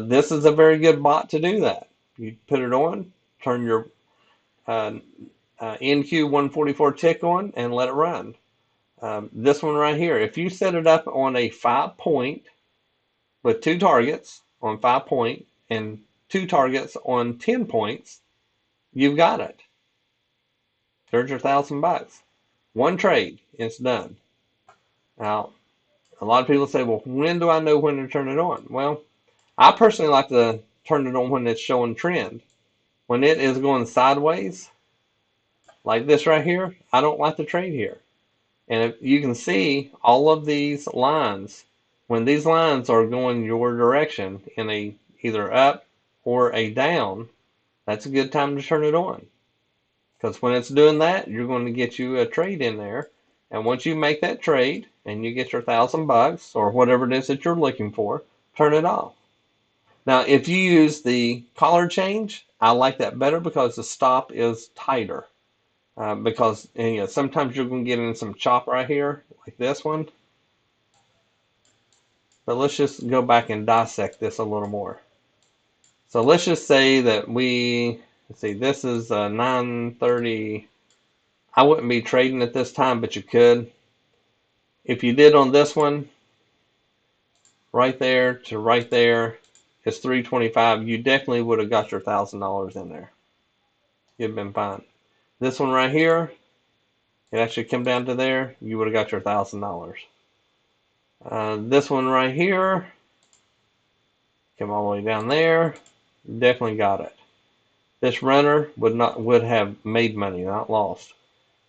this is a very good bot to do that. You put it on, turn your NQ144 tick on, and let it run. This one right here, if you set it up on a 5-point with 2 targets on 5-point and 2 targets on 10 points, you've got it. There's your $1,000. One trade, it's done. Now, a lot of people say, well, when do I know when to turn it on? Well, I personally like to turn it on when it's showing trend. When it is going sideways, like this right here, I don't like to trade here. And if you can see all of these lines, when these lines are going your direction in a either up or a down, that's a good time to turn it on. Because when it's doing that, you're going to get you a trade in there. And once you make that trade and you get your $1,000 or whatever it is that you're looking for, turn it off. Now, if you use the collar change, I like that better because the stop is tighter. because sometimes you're going to get in some chop right here, like this one. But let's just go back and dissect this a little more. So let's just say that let's see, this is 9:30. I wouldn't be trading at this time, but you could. If you did on this one, right there to right there is 325. You definitely would have got your $1,000 in there. You'd have been fine. This one right here, it actually come down to there. You would have got your $1,000. This one right here, come all the way down there. Definitely got it. This runner would have made money, not lost.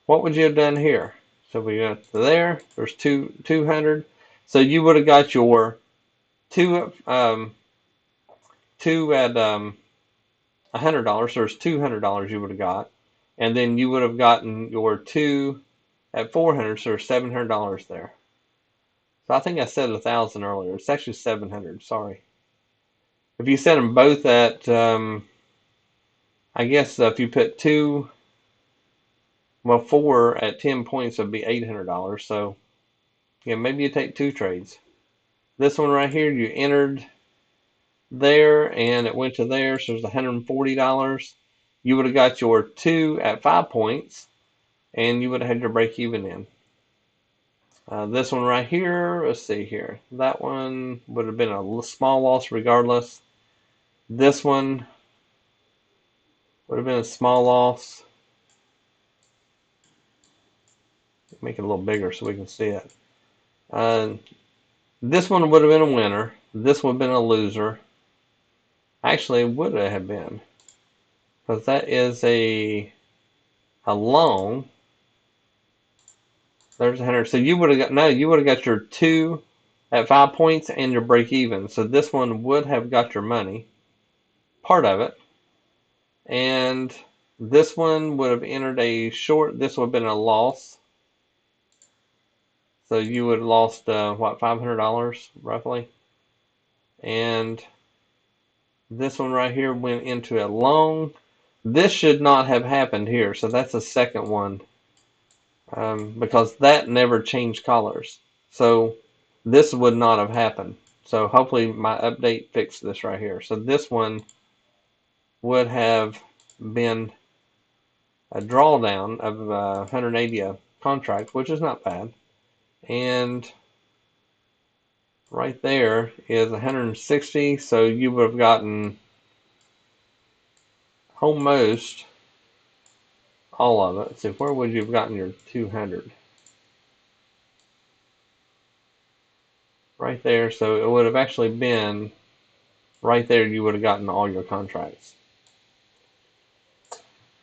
What would you have done here? So we got to there. There's 200. So you would have got your two at $100. There's $200 you would have got, and then you would have gotten your two at 400. So there's $700 there. So I think I said 1,000 earlier. It's actually 700. Sorry. If you set them both at, I guess if you put four at 10 points would be $800. So yeah, maybe you take two trades. This one right here, you entered there and it went to there, so there's $140. You would have got your two at 5 points, and you would have had your break even in. This one right here, let's see here. That one would have been a small loss regardless. This one would have been a small loss. Make it a little bigger so we can see it. This one would have been a winner. This would have been a loser. Actually, it would have been, because that is a long. There's 100. So you would have got your two at 5 points and your break even. So this one would have got your money, part of it. And this one would have entered a short. This would have been a loss. So you would have lost what, $500 roughly. And this one right here went into a long. This should not have happened here. So that's the second one. Because that never changed colors. So this would not have happened. So hopefully my update fixed this right here. So this one would have been a drawdown of 180 a contract, which is not bad. And right there is 160. So you would have gotten almost all of it. So where would you have gotten your 200? Right there. So it would have actually been right there. You would have gotten all your contracts.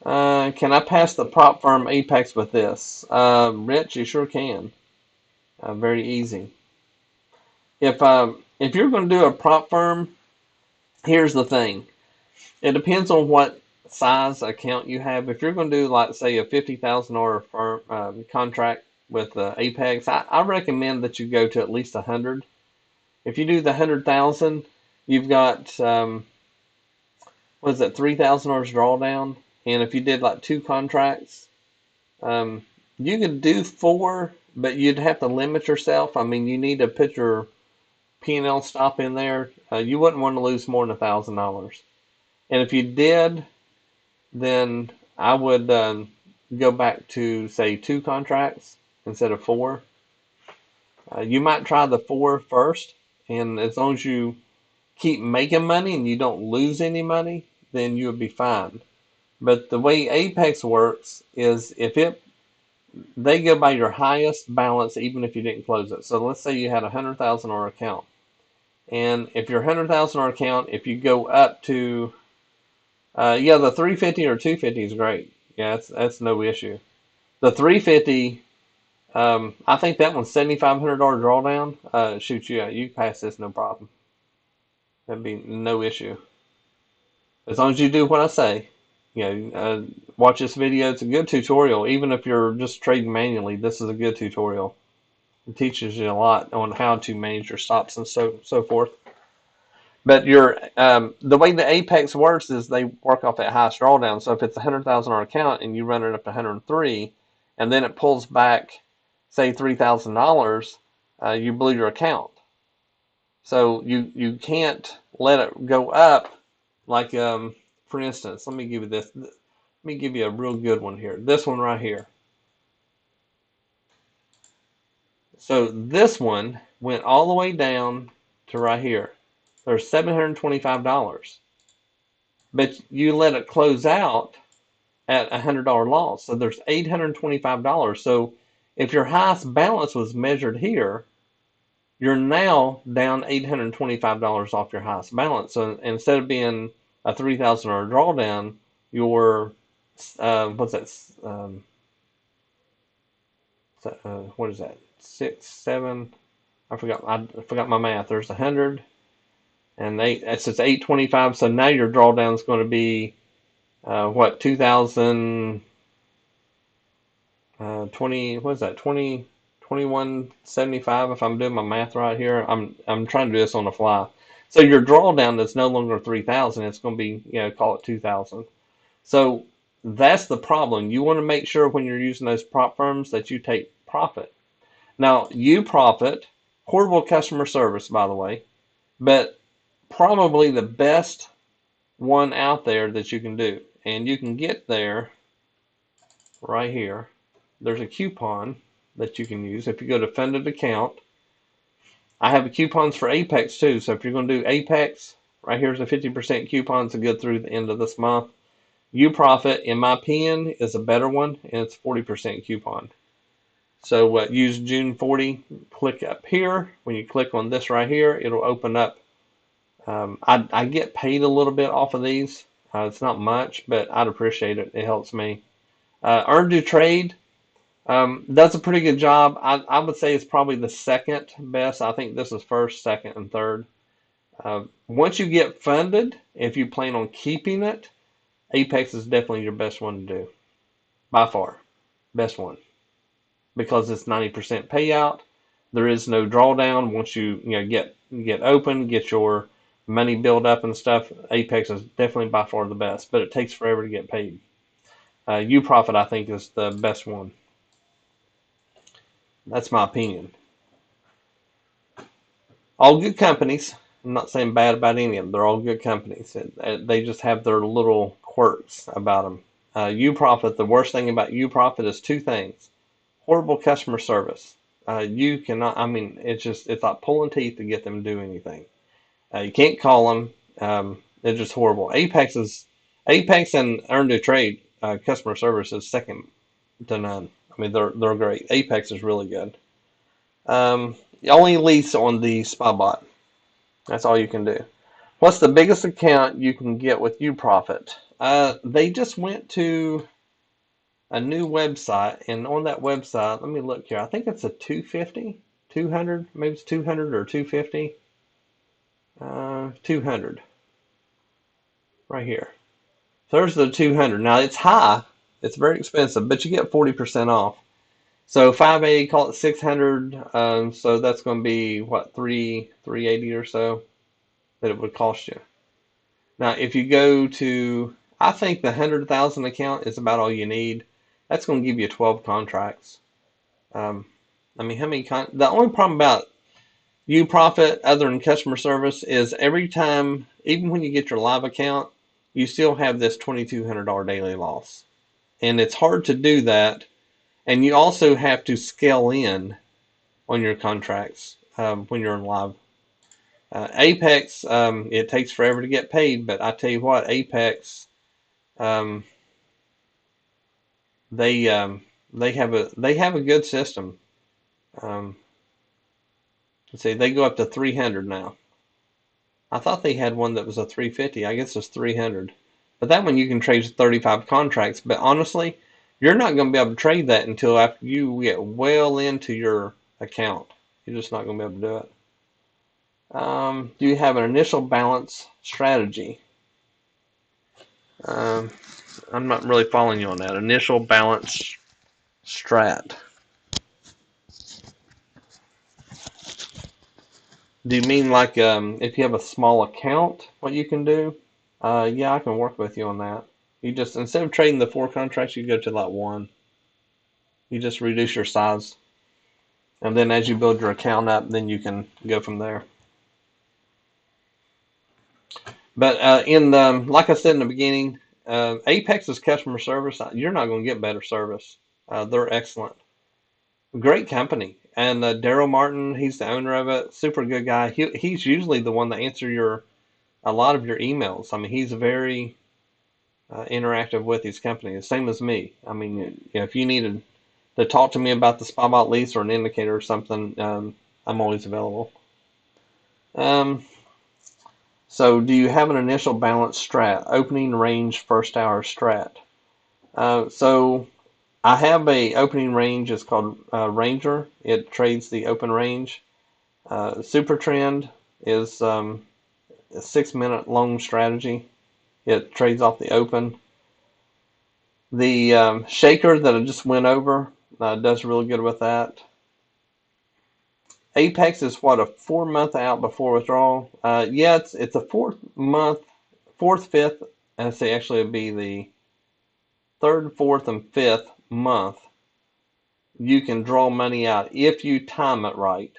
Can I pass the prop firm Apex with this? Rich, you sure can. Very easy. If you're going to do a prop firm, here's the thing. It depends on what size account you have. If you're going to do, like, say, a $50,000 firm contract with Apex, I recommend that you go to at least 100. If you do the 100,000, you've got what is that, $3,000 drawdown. And if you did like two contracts, you could do four, but you'd have to limit yourself. I mean, you need to put your P&L stop in there. You wouldn't want to lose more than $1,000. And if you did, then I would go back to, say, two contracts instead of four. You might try the four first, and as long as you keep making money and you don't lose any money, then you would be fine. But the way Apex works is they go by your highest balance even if you didn't close it. So let's say you had a $100,000 account. And if your $100,000 account, if you go up to, the 350 or 250 is great. Yeah, that's no issue. The 350, I think that one's $7,500 drawdown. Shoot, you pass this no problem. That'd be no issue. As long as you do what I say. Watch this video. It's a good tutorial. Even if you're just trading manually, this is a good tutorial. It teaches you a lot on how to manage your stops and so forth. But the way the Apex works is they work off that highest drawdown. So if it's a $100,000 account and you run it up to 103, and then it pulls back, say $3,000, you blew your account. So you can't let it go up. Like for instance, let me give you this. Let me give you a real good one here. This one right here. So this one went all the way down to right here. There's $725, but you let it close out at $100 loss. So there's $825. So if your highest balance was measured here, you're now down $825 off your highest balance. So instead of being a $3,000 drawdown, your what's that? What is that? 6, 7. I forgot my math. There's 100 and eight. It's 825. So now your drawdown is going to be what 2020? What is that? 2175. If I'm doing my math right here, I'm trying to do this on the fly. So your drawdown is no longer 3,000. It's going to be call it 2,000. So that's the problem. You want to make sure when you're using those prop firms that you take profit. Now, UProfit, horrible customer service, by the way, but probably the best one out there that you can do. And you can get there right here. There's a coupon that you can use. If you go to funded account, I have the coupons for Apex too. So if you're going to do Apex, right here's a 50% coupon to go through the end of this month. UProfit, in my opinion, is a better one, and it's 40% coupon. So use June 40. Click up here. When you click on this right here, it'll open up. I get paid a little bit off of these. It's not much, but I'd appreciate it. It helps me. Earn to Trade does a pretty good job. I would say it's probably the second best. I think this is first, second, and third. Once you get funded, if you plan on keeping it, Apex is definitely your best one to do. By far. Best one. Because it's 90% payout. There is no drawdown once you get open, get your money built up and stuff. Apex is definitely by far the best, but it takes forever to get paid. UProfit, I think, is the best one. That's my opinion. All good companies. I'm not saying bad about any of them. They're all good companies. They just have their little quirks about them. UProfit, the worst thing about UProfit is two things. Horrible customer service. You cannot, it's like pulling teeth to get them to do anything. You can't call them. They're just horrible. Apex and Earn to Trade customer service is second to none. They're great. Apex is really good. Only lease on the SpyBot. That's all you can do. What's the biggest account you can get with UProfit? They just went to a new website, and on that website, let me look here. I think it's a 250, 200, maybe it's 200 or 250. 200 right here. So there's the 200. Now it's high. It's very expensive, but you get 40% off. So 580, call it 600. So that's going to be what, 380 or so that it would cost you. Now, if you go to, I think the 100,000 account is about all you need. That's going to give you 12 contracts. How many? The only problem about UProfit, other than customer service, is every time, even when you get your live account, you still have this $2,200 daily loss, and it's hard to do that. And you also have to scale in on your contracts when you're in live. Apex, it takes forever to get paid, but I tell you what, Apex, um, they have a good system. Let's see, they go up to 300 now. I thought they had one that was a 350. I guess it's 300. But that one you can trade 35 contracts. But honestly, you're not going to be able to trade that until after you get well into your account. You're just not going to be able to do it. Do you have an initial balance strategy? I'm not really following you on that. Initial balance strat. Do you mean like if you have a small account, what you can do? Yeah, I can work with you on that. You just, instead of trading the 4 contracts, you go to like one. You just reduce your size, and then as you build your account up, then you can go from there. But like I said in the beginning, Apex's customer service, you're not going to get better service. They're excellent. Great company. And Daryl Martin, he's the owner of it. Super good guy. He's usually the one that answer a lot of your emails. I mean, he's very interactive with his company, the same as me. I mean, if you needed to talk to me about the SpyBot lease or an indicator or something, I'm always available. Um, so do you have an initial balance strat, opening range, first hour strat? So I have a opening range. It's called Ranger. It trades the open range. Super trend is a 6 minute long strategy. It trades off the open. The shaker that I just went over does really good with that. Apex is what, a 4 month out before withdrawal? Yeah, it's a 4 month, fourth, fifth, and say actually it'd be the third, fourth, and fifth month. You can draw money out if you time it right,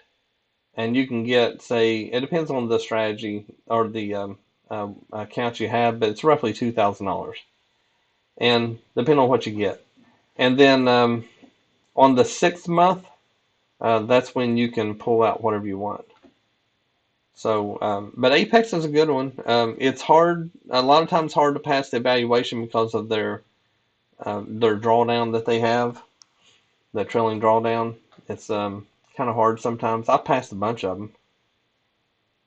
and you can get, say, it depends on the strategy or the account you have, but it's roughly $2,000, and depending on what you get. And then on the 6th month, that's when you can pull out whatever you want. So, but Apex is a good one. It's hard, a lot of times hard to pass the evaluation because of their drawdown that they have, the trailing drawdown. It's kind of hard sometimes. I passed a bunch of them.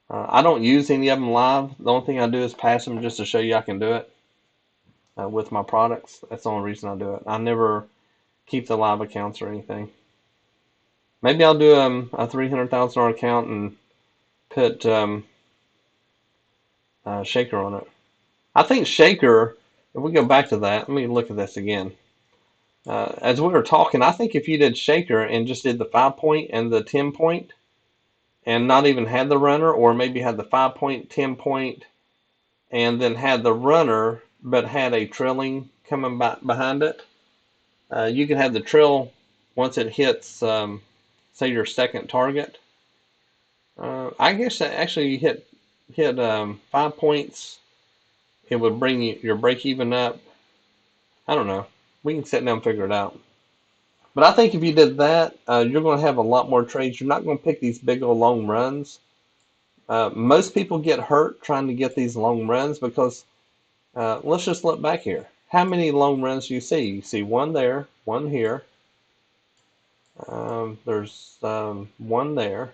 I don't use any of them live. The only thing I do is pass them just to show you I can do it with my products. That's the only reason I do it. I never keep the live accounts or anything. Maybe I'll do a $300,000 account and put Shaker on it. I think Shaker, if we go back to that, let me look at this again. As we were talking, I think if you did Shaker and just did the 5 point and the 10 point and not even had the runner, or maybe had the 5 point, 10 point, and then had the runner but had a trailing coming back behind it, you can have the trail once it hits, say, your second target. I guess that actually you hit 5 points, it would bring your break even up. I don't know. We can sit down and figure it out. But I think if you did that, you're going to have a lot more trades. You're not going to pick these big old long runs. Most people get hurt trying to get these long runs because let's just look back here. How many long runs do you see? You see one there, one here. There's one there.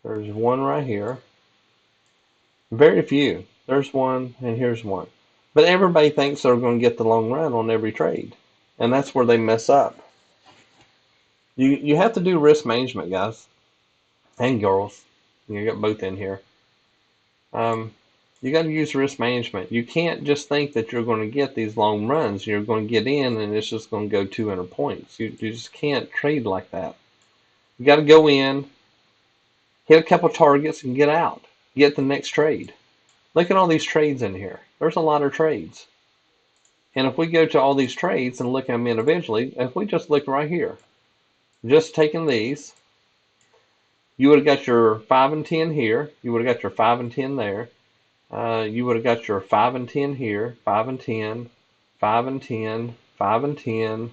There's one right here. Very few. There's one, and here's one. But everybody thinks they're going to get the long run on every trade, and that's where they mess up. You have to do risk management, guys and girls. You got both in here. You got to use risk management. You can't just think that you're going to get these long runs. You're going to get in, and it's just going to go 200 points. You just can't trade like that. You got to go in, hit a couple targets, and get out. Get the next trade. Look at all these trades in here. There's a lot of trades. And if we go to all these trades and look at them individually, if we just look right here, just taking these, you would have got your 5 and 10 here. You would have got your 5 and 10 there. You would have got your 5 and 10 here, 5 and 10, 5 and 10, 5 and 10,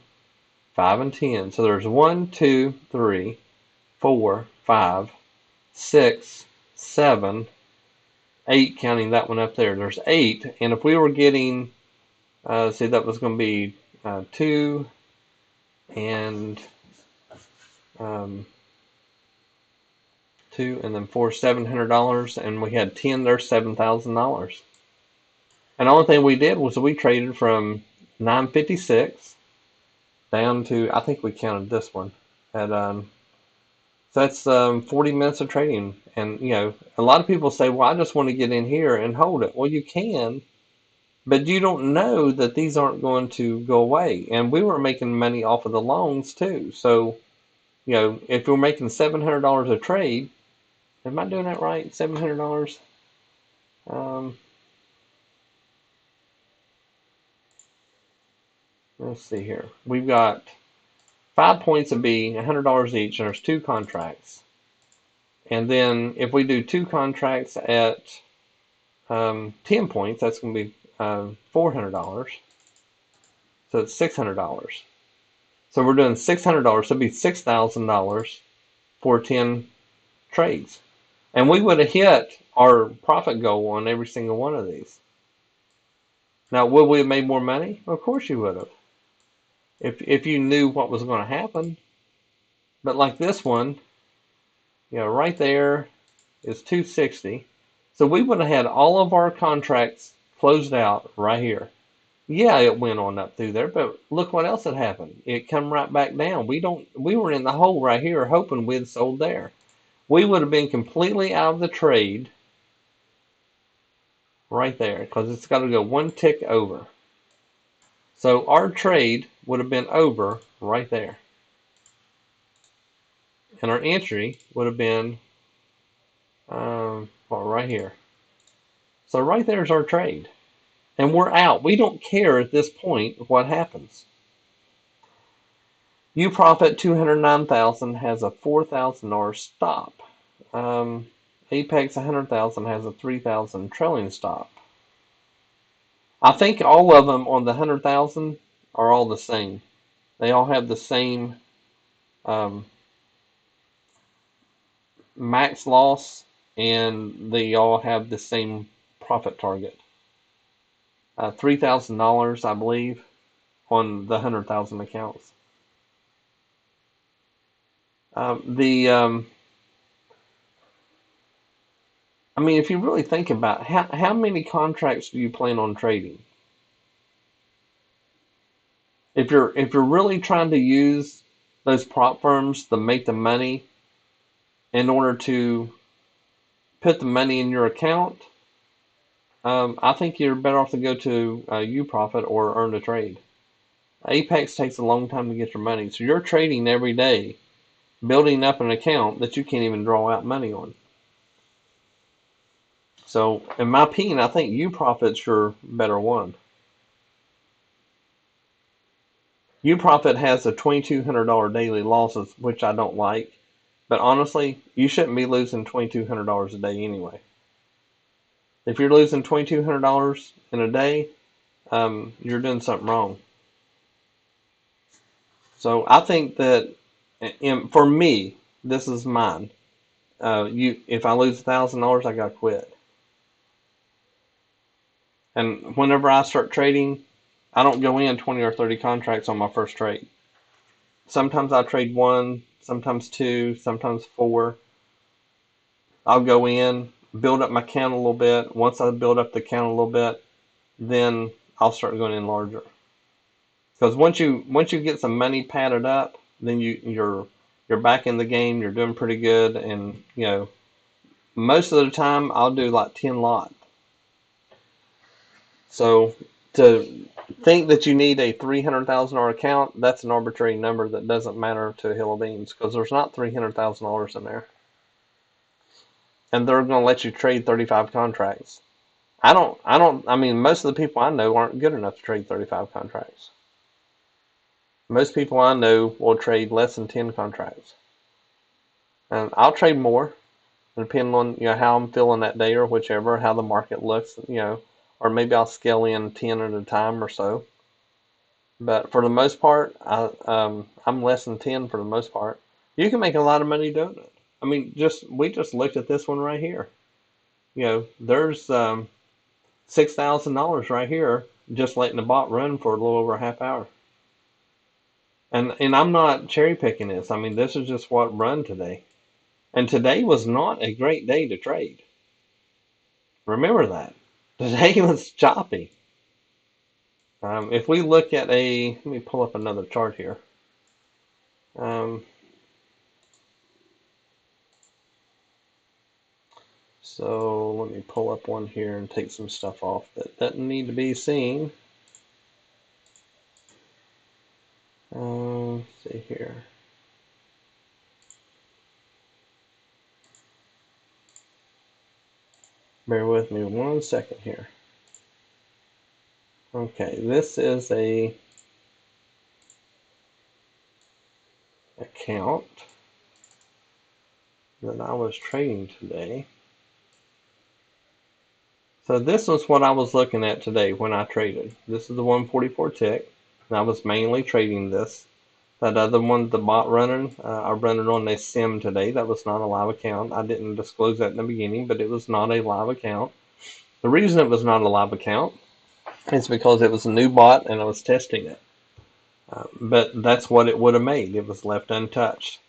5 and 10. So there's 1, 2, 3, 4, 5, 6, 7, 8, counting that one up there. There's 8. And if we were getting, see, that was going to be 2 and 2 and then 4, $700, and we had 10 there, $7,000. And the only thing we did was we traded from 956 down to, I think we counted this one at so that's 40 minutes of trading. And a lot of people say, well, I just want to get in here and hold it. Well, you can, but you don't know that these aren't going to go away. And we were making money off of the longs too. So You know, if you're making $700 a trade, am I doing that right? $700. Um, let's see here. We've got 5 points would be $100 each, and there's two contracts. And then if we do two contracts at 10 points, that's going to be $400. So it's $600. So we're doing $600. So it'd be $6,000 for 10 trades. And we would have hit our profit goal on every single one of these. Now, would we have made more money? Of course you would have. If you knew what was going to happen. But like this one, you know, right there is 260. So we would have had all of our contracts closed out right here. Yeah, it went on up through there, but look what else had happened. It come right back down. We were in the hole right here hoping we'd sold there. We would have been completely out of the trade right there because it's got to go one tick over. So our trade would have been over right there. And our entry would have been well, right here. So right there's our trade. And we're out. We don't care at this point what happens. UProfit 209,000 has a $4,000 stop. Apex 100,000 has a 3,000 trailing stop. I think all of them on the 100,000 are all the same. They all have the same um, max loss, and they all have the same profit target. $3,000, I believe, on the 100,000 accounts. I mean, if you really think about it, how many contracts do you plan on trading? If you're really trying to use those prop firms to make the money in order to put the money in your account, I think you're better off to go to UProfit or Earn to Trade. Apex takes a long time to get your money, so you're trading every day, building up an account that you can't even draw out money on. So, in my opinion, I think UProfit's your better one. UProfit has a $2,200 daily losses, which I don't like. But honestly, you shouldn't be losing $2,200 a day anyway. If you're losing $2,200 in a day, you're doing something wrong. So I think that, for me, this is mine. If I lose $1,000, I gotta quit. And whenever I start trading, I don't go in 20 or 30 contracts on my first trade. Sometimes I trade one, sometimes two, sometimes four. I'll go in, build up my count a little bit. Once I build up the count a little bit, then I'll start going in larger. Because once you get some money padded up, then you're back in the game. You're doing pretty good, and most of the time I'll do like 10 lot. So to think that you need a $300,000 account, that's an arbitrary number that doesn't matter to a hill of beans because there's not $300,000 in there, and they're going to let you trade 35 contracts. I mean, most of the people I know aren't good enough to trade 35 contracts. Most people I know will trade less than 10 contracts. And I'll trade more, depending on how I'm feeling that day or whichever, how the market looks, or maybe I'll scale in 10 at a time or so. But for the most part, I'm less than 10 for the most part. You can make a lot of money doing it. I mean, we just looked at this one right here. There's $6,000 right here just letting the bot run for a little over a half hour. And I'm not cherry picking this. I mean, this is just what run today. And today was not a great day to trade. Remember that. Today was choppy. If we look at let me pull up another chart here. So let me pull up one here and take some stuff off that doesn't need to be seen. Let's see here. Bear with me 1 second here. Okay, this is a account that I was trading today. So this was what I was looking at today when I traded. This is the 144 tick, and I was mainly trading this. That other one, the bot running, I run it on a sim today. That was not a live account. I didn't disclose that in the beginning, but it was not a live account. The reason it was not a live account is because it was a new bot and I was testing it. But that's what it would have made. It was left untouched.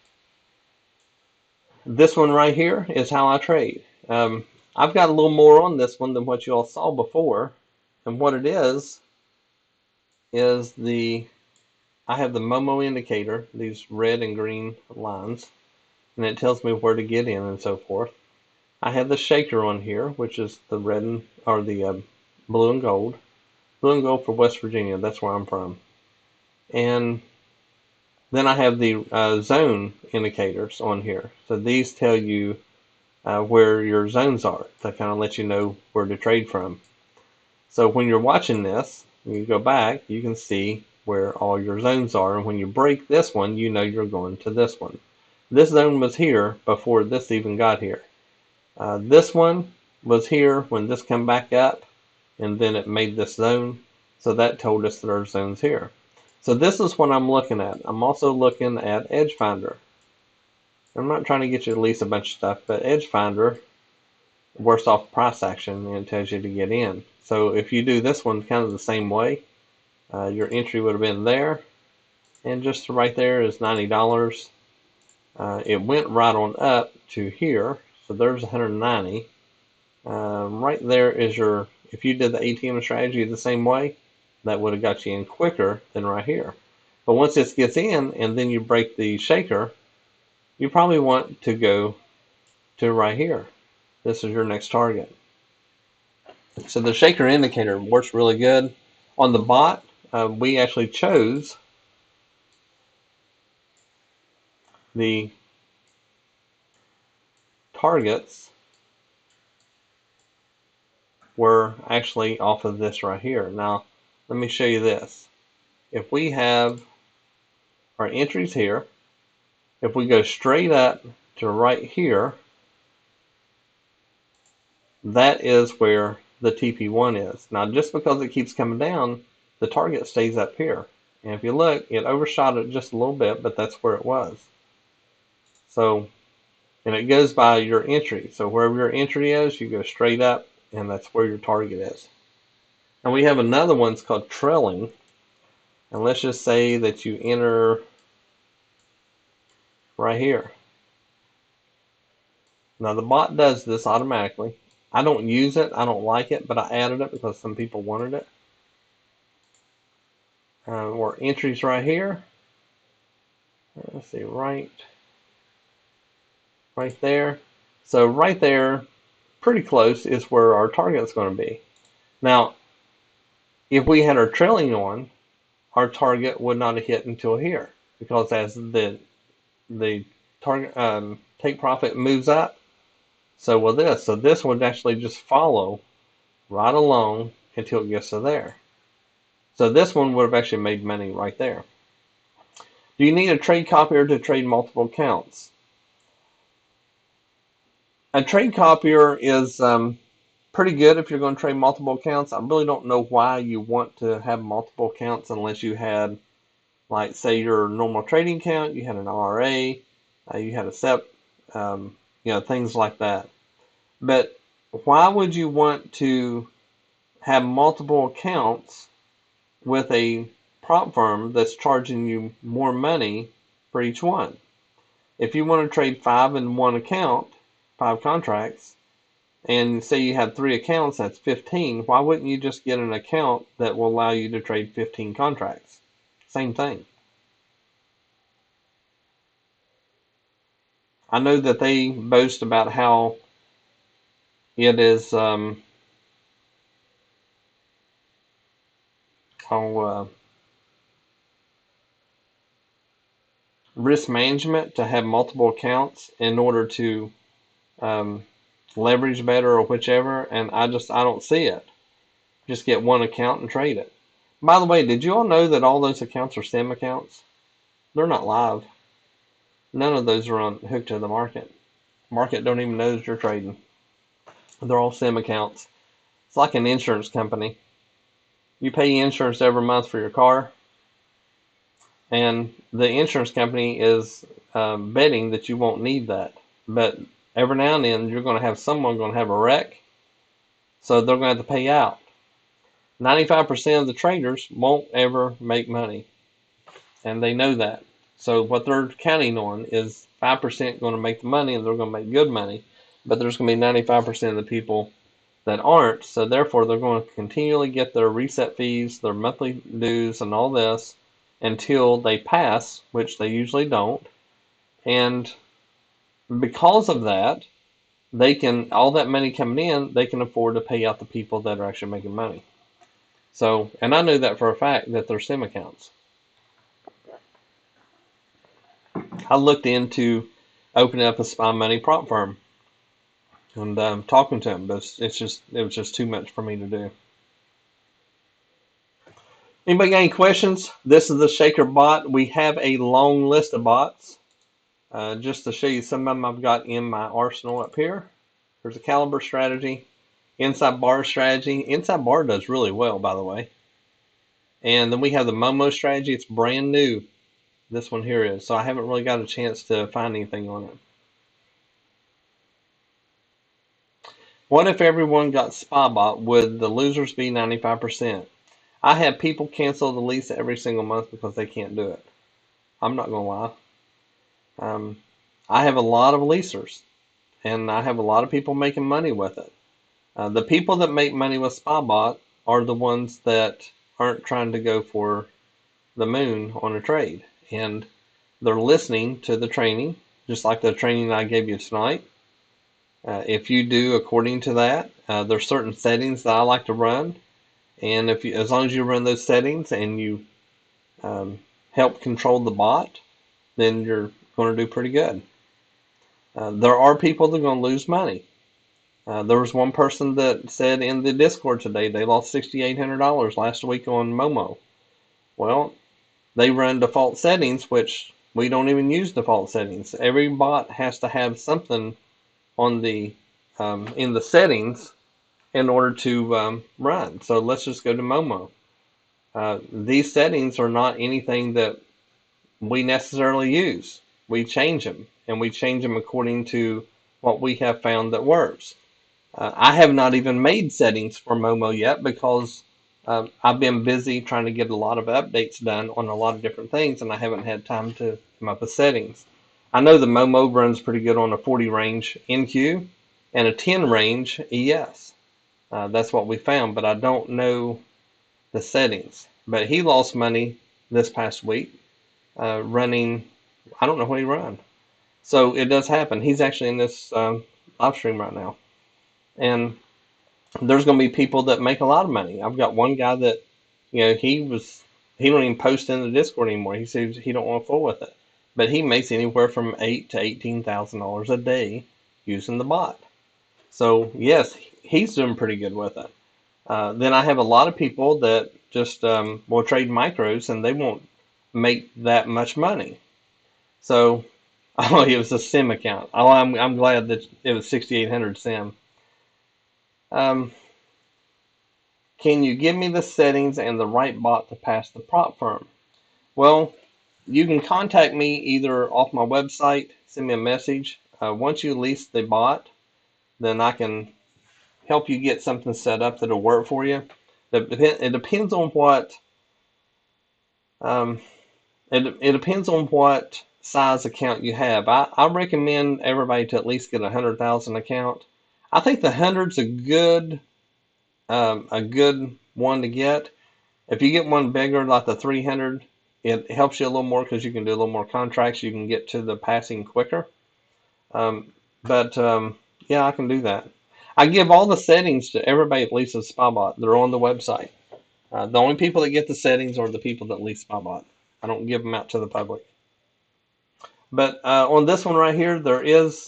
This one right here is how I trade. I've got a little more on this one than what you all saw before. And what it is I have the Momo indicator, these red and green lines, and it tells me where to get in and so forth. I have the shaker on here, which is the red and, or the blue and gold. Blue and gold for West Virginia, that's where I'm from. And then I have the zone indicators on here. So these tell you where your zones are to kind of let you know where to trade from. So when you're watching this, when you go back, you can see where all your zones are. And when you break this one, you know you're going to this one. This zone was here before this even got here. This one was here when this came back up, and then it made this zone. So that told us that our zone's here. So this is what I'm looking at. I'm also looking at Edge Finder. I'm not trying to get you to lease a bunch of stuff, but Edge Finder, worst off price action, and it tells you to get in. So if you do this one kind of the same way, your entry would have been there, and just right there is $90. It went right on up to here, so there's 190. Right there is your, if you did the ATM strategy the same way, that would have got you in quicker than right here. But once this gets in and then you break the shaker, you probably want to go to right here. This is your next target. So the shaker indicator works really good. On the bot, we actually chose the targets were actually off of this right here. Now, let me show you this. If we have our entries here, if we go straight up to right here, that is where the TP1 is. Now, just because it keeps coming down, the target stays up here. And if you look, it overshot it just a little bit, but that's where it was. So, and it goes by your entry. So wherever your entry is, you go straight up, and that's where your target is. And we have another one, it's called trailing. And let's just say that you enter right here. Now the bot does this automatically. I don't use it, I don't like it, but I added it because some people wanted it. Or entries right here. Let's see, right there. So right there, pretty close, is where our target's going to be. Now, if we had our trailing on, our target would not have hit until here, because as the target take profit moves up, so will this. So this would actually just follow right along until it gets to there. So this one would have actually made money right there. Do you need a trade copier to trade multiple accounts? A trade copier is pretty good if you're going to trade multiple accounts. I really don't know why you want to have multiple accounts unless you had, like, say, your normal trading account, you had an RA, you had a SEP, things like that. But why would you want to have multiple accounts with a prop firm that's charging you more money for each one? If you want to trade 5 in one account, 5 contracts, and say you have 3 accounts, that's 15, why wouldn't you just get an account that will allow you to trade 15 contracts? Same thing. I know that they boast about how it is risk management to have multiple accounts in order to leverage better or whichever, and I don't see it. Just get one account and trade it. By the way, did you all know that all those accounts are sim accounts? They're not live. None of those are hooked to the market. Market don't even know that you're trading. They're all sim accounts. It's like an insurance company. You pay insurance every month for your car, and the insurance company is betting that you won't need that. But every now and then, you're going to have someone going to have a wreck, so they're going to have to pay out. 95% of the traders won't ever make money, and they know that. So what they're counting on is 5% going to make the money, and they're going to make good money. But there's going to be 95% of the people that aren't, so therefore they're going to continually get their reset fees, their monthly dues, and all this until they pass, which they usually don't. And because of that, they can, all that money coming in, they can afford to pay out the people that are actually making money. So, and I knew that for a fact that they're sim accounts. I looked into opening up a spy money prop firm and talking to them, but it was just too much for me to do. Anybody got any questions? This is the Shaker bot. We have a long list of bots. Just to show you some of them I've got in my arsenal up here. There's a caliber strategy, inside bar strategy. Inside bar does really well, by the way. And then we have the Momo strategy. It's brand new. This one here is. So I haven't really got a chance to find anything on it. What if everyone got SpyBot? Would the losers be 95%? I have people cancel the lease every single month because they can't do it. I'm not going to lie. I have a lot of leasers, and I have a lot of people making money with it. The people that make money with SpyBot are the ones that aren't trying to go for the moon on a trade, and they're listening to the training, just like the training I gave you tonight. If you do according to that, there's certain settings that I like to run. And if you, as long as you run those settings and you help control the bot, then you're going to do pretty good. There are people that are going to lose money. There was one person that said in the Discord today they lost $6,800 last week on Momo. Well, they run default settings, which we don't even use default settings. Every bot has to have something on the in the settings in order to run. So let's just go to Momo. These settings are not anything that we necessarily use. We change them, and we change them according to what we have found that works. I have not even made settings for Momo yet because I've been busy trying to get a lot of updates done on a lot of different things, and I haven't had time to come up with settings. I know the Momo runs pretty good on a 40 range NQ and a 10 range ES. That's what we found, but I don't know the settings. But he lost money this past week running, I don't know what he ran. So it does happen. He's actually in this live stream right now. And there's going to be people that make a lot of money. I've got one guy that, he don't even post in the Discord anymore. He says he don't want to fool with it. But he makes anywhere from $8,000 to $18,000 a day using the bot. So yes, he's doing pretty good with it. Then I have a lot of people that just will trade micros and they won't make that much money. So, oh, it was a sim account. Oh, I'm glad that it was 6,800 sim. Can you give me the settings and the right bot to pass the prop firm? Well, you can contact me either off my website, send me a message. Once you lease the bot, then I can help you get something set up that'll work for you. It depends on what it depends on what size account you have. I recommend everybody to at least get 100,000 account. I think the 100's a good one to get. If you get one bigger, like the 300, it helps you a little more because you can do a little more contracts. You can get to the passing quicker. Yeah, I can do that. I give all the settings to everybody that leases SpyBot. They're on the website. The only people that get the settings are the people that lease SpyBot. I don't give them out to the public. But on this one right here, there is,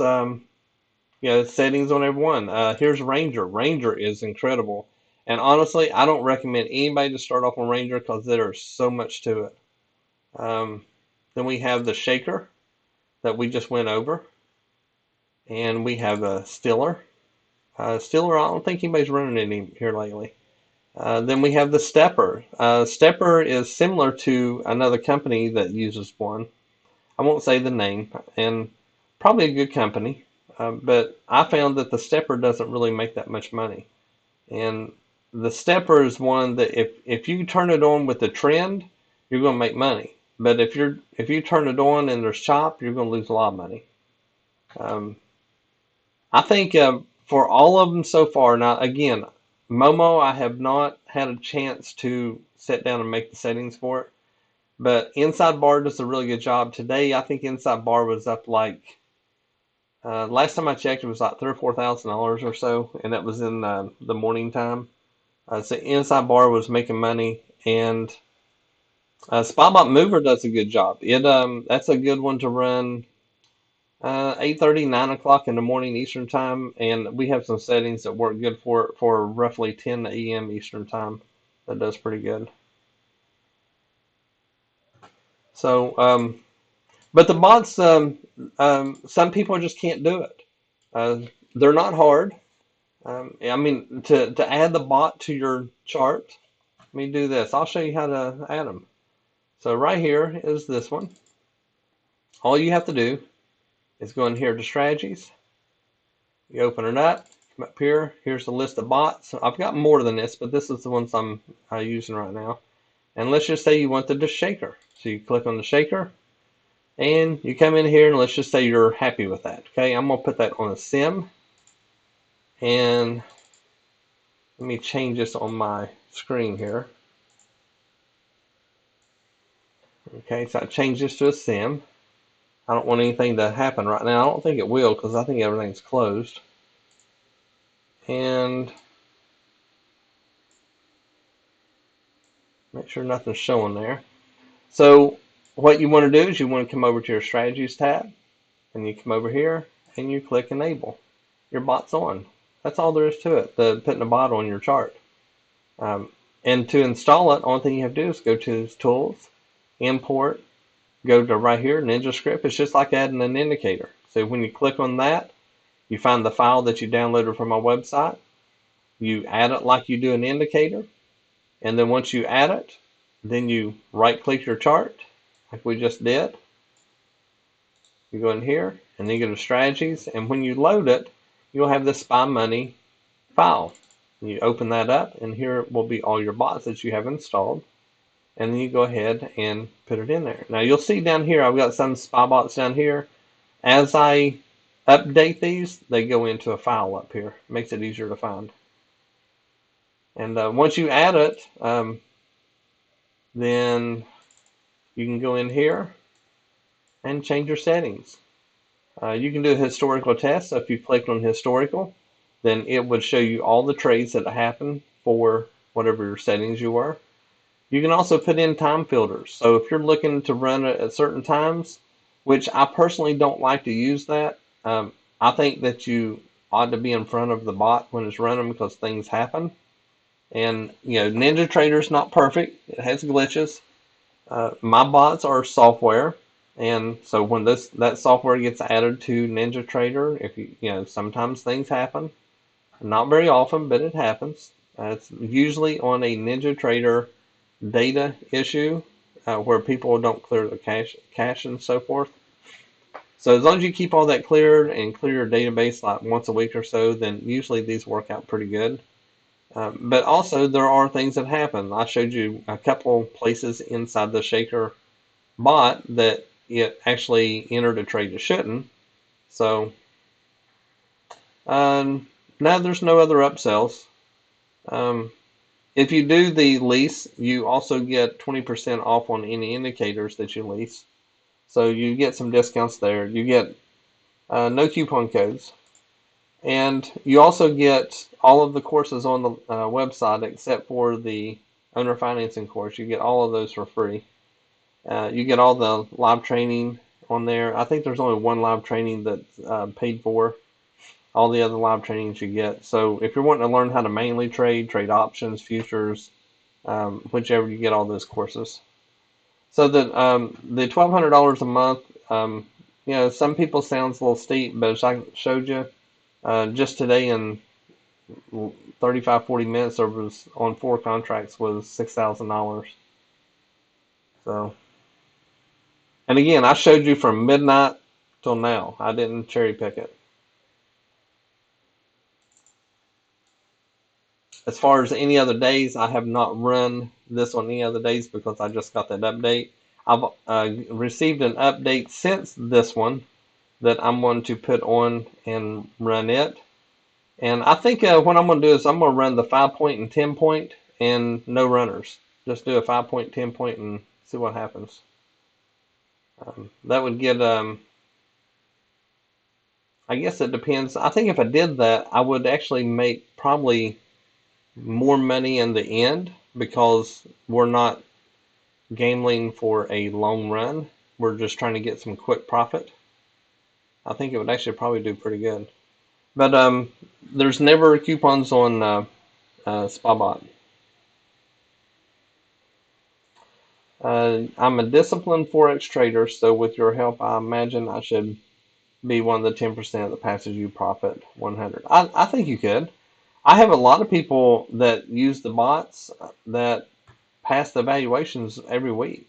settings on every one. Here's Ranger. Ranger is incredible. And honestly, I don't recommend anybody to start off on Ranger because there's so much to it. Then we have the Shaker that we just went over. And we have a Stiller. Stiller, I don't think anybody's running any here lately. Then we have the Stepper. Stepper is similar to another company that uses one. I won't say the name, and probably a good company. But I found that the Stepper doesn't really make that much money. And the Stepper is one that if you turn it on with the trend, you're going to make money. But if you turn it on and there's chop, you're going to lose a lot of money. I think for all of them so far, now again, Momo, I have not had a chance to sit down and make the settings for it, but Inside Bar does a really good job. Today, I think Inside Bar was up like, last time I checked, it was like $3,000 or $4,000 or so, and that was in the morning time. So Inside Bar was making money, and SpyBot Mover does a good job. That's a good one to run 8:30, 9 o'clock in the morning Eastern time, and we have some settings that work good for it for roughly 10 a.m. Eastern time. That does pretty good. So, but the bots, some people just can't do it. They're not hard. I mean, to add the bot to your chart, let me do this. I'll show you how to add them. So right here is this one. All you have to do is go in here to strategies. You open it up, come up here. Here's the list of bots. I've got more than this, but this is the ones I'm using right now. And let's just say you wanted the shaker. So you click on the shaker, and you come in here, and let's just say you're happy with that. Okay, I'm going to put that on a sim. And let me change this on my screen here. Okay, so I changed this to a sim. I don't want anything to happen right now. I don't think it will because I think everything's closed. And make sure nothing's showing there. So what you want to do is you want to come over to your strategies tab, and you come over here and you click enable. Your bot's on. That's all there is to it, putting a bot on your chart. And to install it, only thing you have to do is go to tools, import, go to right here, Ninja Script. It's just like adding an indicator. So when you click on that, you find the file that you downloaded from my website. You add it like you do an indicator. And then once you add it, then you right click your chart like we just did. You go in here and then you go to strategies. And when you load it, you'll have the Spy Money file. You open that up, and here will be all your bots that you have installed. And then you go ahead and put it in there. Now you'll see down here, I've got some spy bots down here. As I update these, they go into a file up here. Makes it easier to find. And once you add it, then you can go in here and change your settings. You can do a historical test. So if you click on historical, then it would show you all the trades that happened for whatever your settings you were. You can also put in time filters. So if you're looking to run it at certain times, which I personally don't like to use that, I think that you ought to be in front of the bot when it's running because things happen. And Ninja Trader's not perfect. It has glitches. My bots are software, and so when that software gets added to Ninja Trader, if sometimes things happen. Not very often, but it happens. It's usually on a Ninja Trader data issue where people don't clear the cache and so forth. So as long as you keep all that cleared and clear your database like once a week or so, then usually these work out pretty good. But also there are things that happen. I showed you a couple places inside the Shaker bot that it actually entered a trade it shouldn't. So now there's no other upsells. If you do the lease, you also get 20% off on any indicators that you lease. So you get some discounts there. You get no coupon codes. And you also get all of the courses on the website except for the owner financing course. You get all of those for free. You get all the live training on there. I think there's only one live training that's paid for. all the other live trainings you get. So if you're wanting to learn how to manually trade options, futures, whichever, you get all those courses. So the $1,200 a month, some people sounds a little steep, but as I showed you just today in 35-40 minutes, there was on 4 contracts was $6,000. So, and again, I showed you from midnight till now. I didn't cherry pick it. As far as any other days, I have not run this on any other days because I just got that update. I've received an update since this one that I'm going to put on and run it. And I think what I'm going to do is I'm going to run the 5-point and 10-point and no runners. Just do a 5-point, 10-point and see what happens. That would get, I guess it depends. I think if I did that, I would actually make probably more money in the end because we're not gambling for a long run. We're just trying to get some quick profit. I think it would actually probably do pretty good. But there's never coupons on SpyBot. I'm a disciplined Forex trader, so with your help, I imagine I should be one of the 10% that passes UProfit 100. I think you could. I have a lot of people that use the bots that pass the evaluations every week.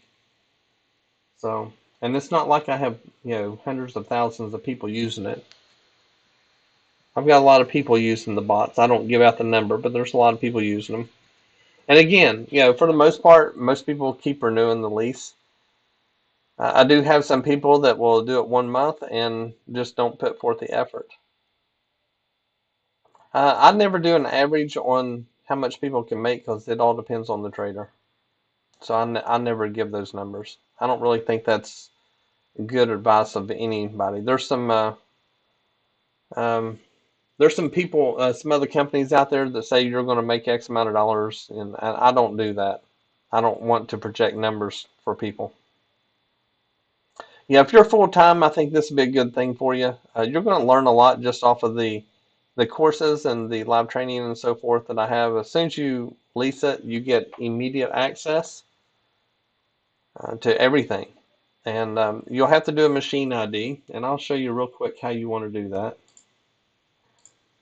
So, and it's not like I have, hundreds of thousands of people using it. I've got a lot of people using the bots. I don't give out the number, but there's a lot of people using them. And again, for the most part, most people keep renewing the lease. I do have some people that will do it 1 month and just don't put forth the effort. I never do an average on how much people can make because it all depends on the trader. So I never give those numbers. I don't really think that's good advice of anybody. There's some people, some other companies out there that say you're going to make X amount of dollars, and I don't do that. I don't want to project numbers for people. Yeah, if you're full time, I think this would be a good thing for you. You're going to learn a lot just off of the courses and the live training and so forth that I have. As soon as you lease it, you get immediate access to everything. And you'll have to do a machine ID, and I'll show you real quick how you want to do that.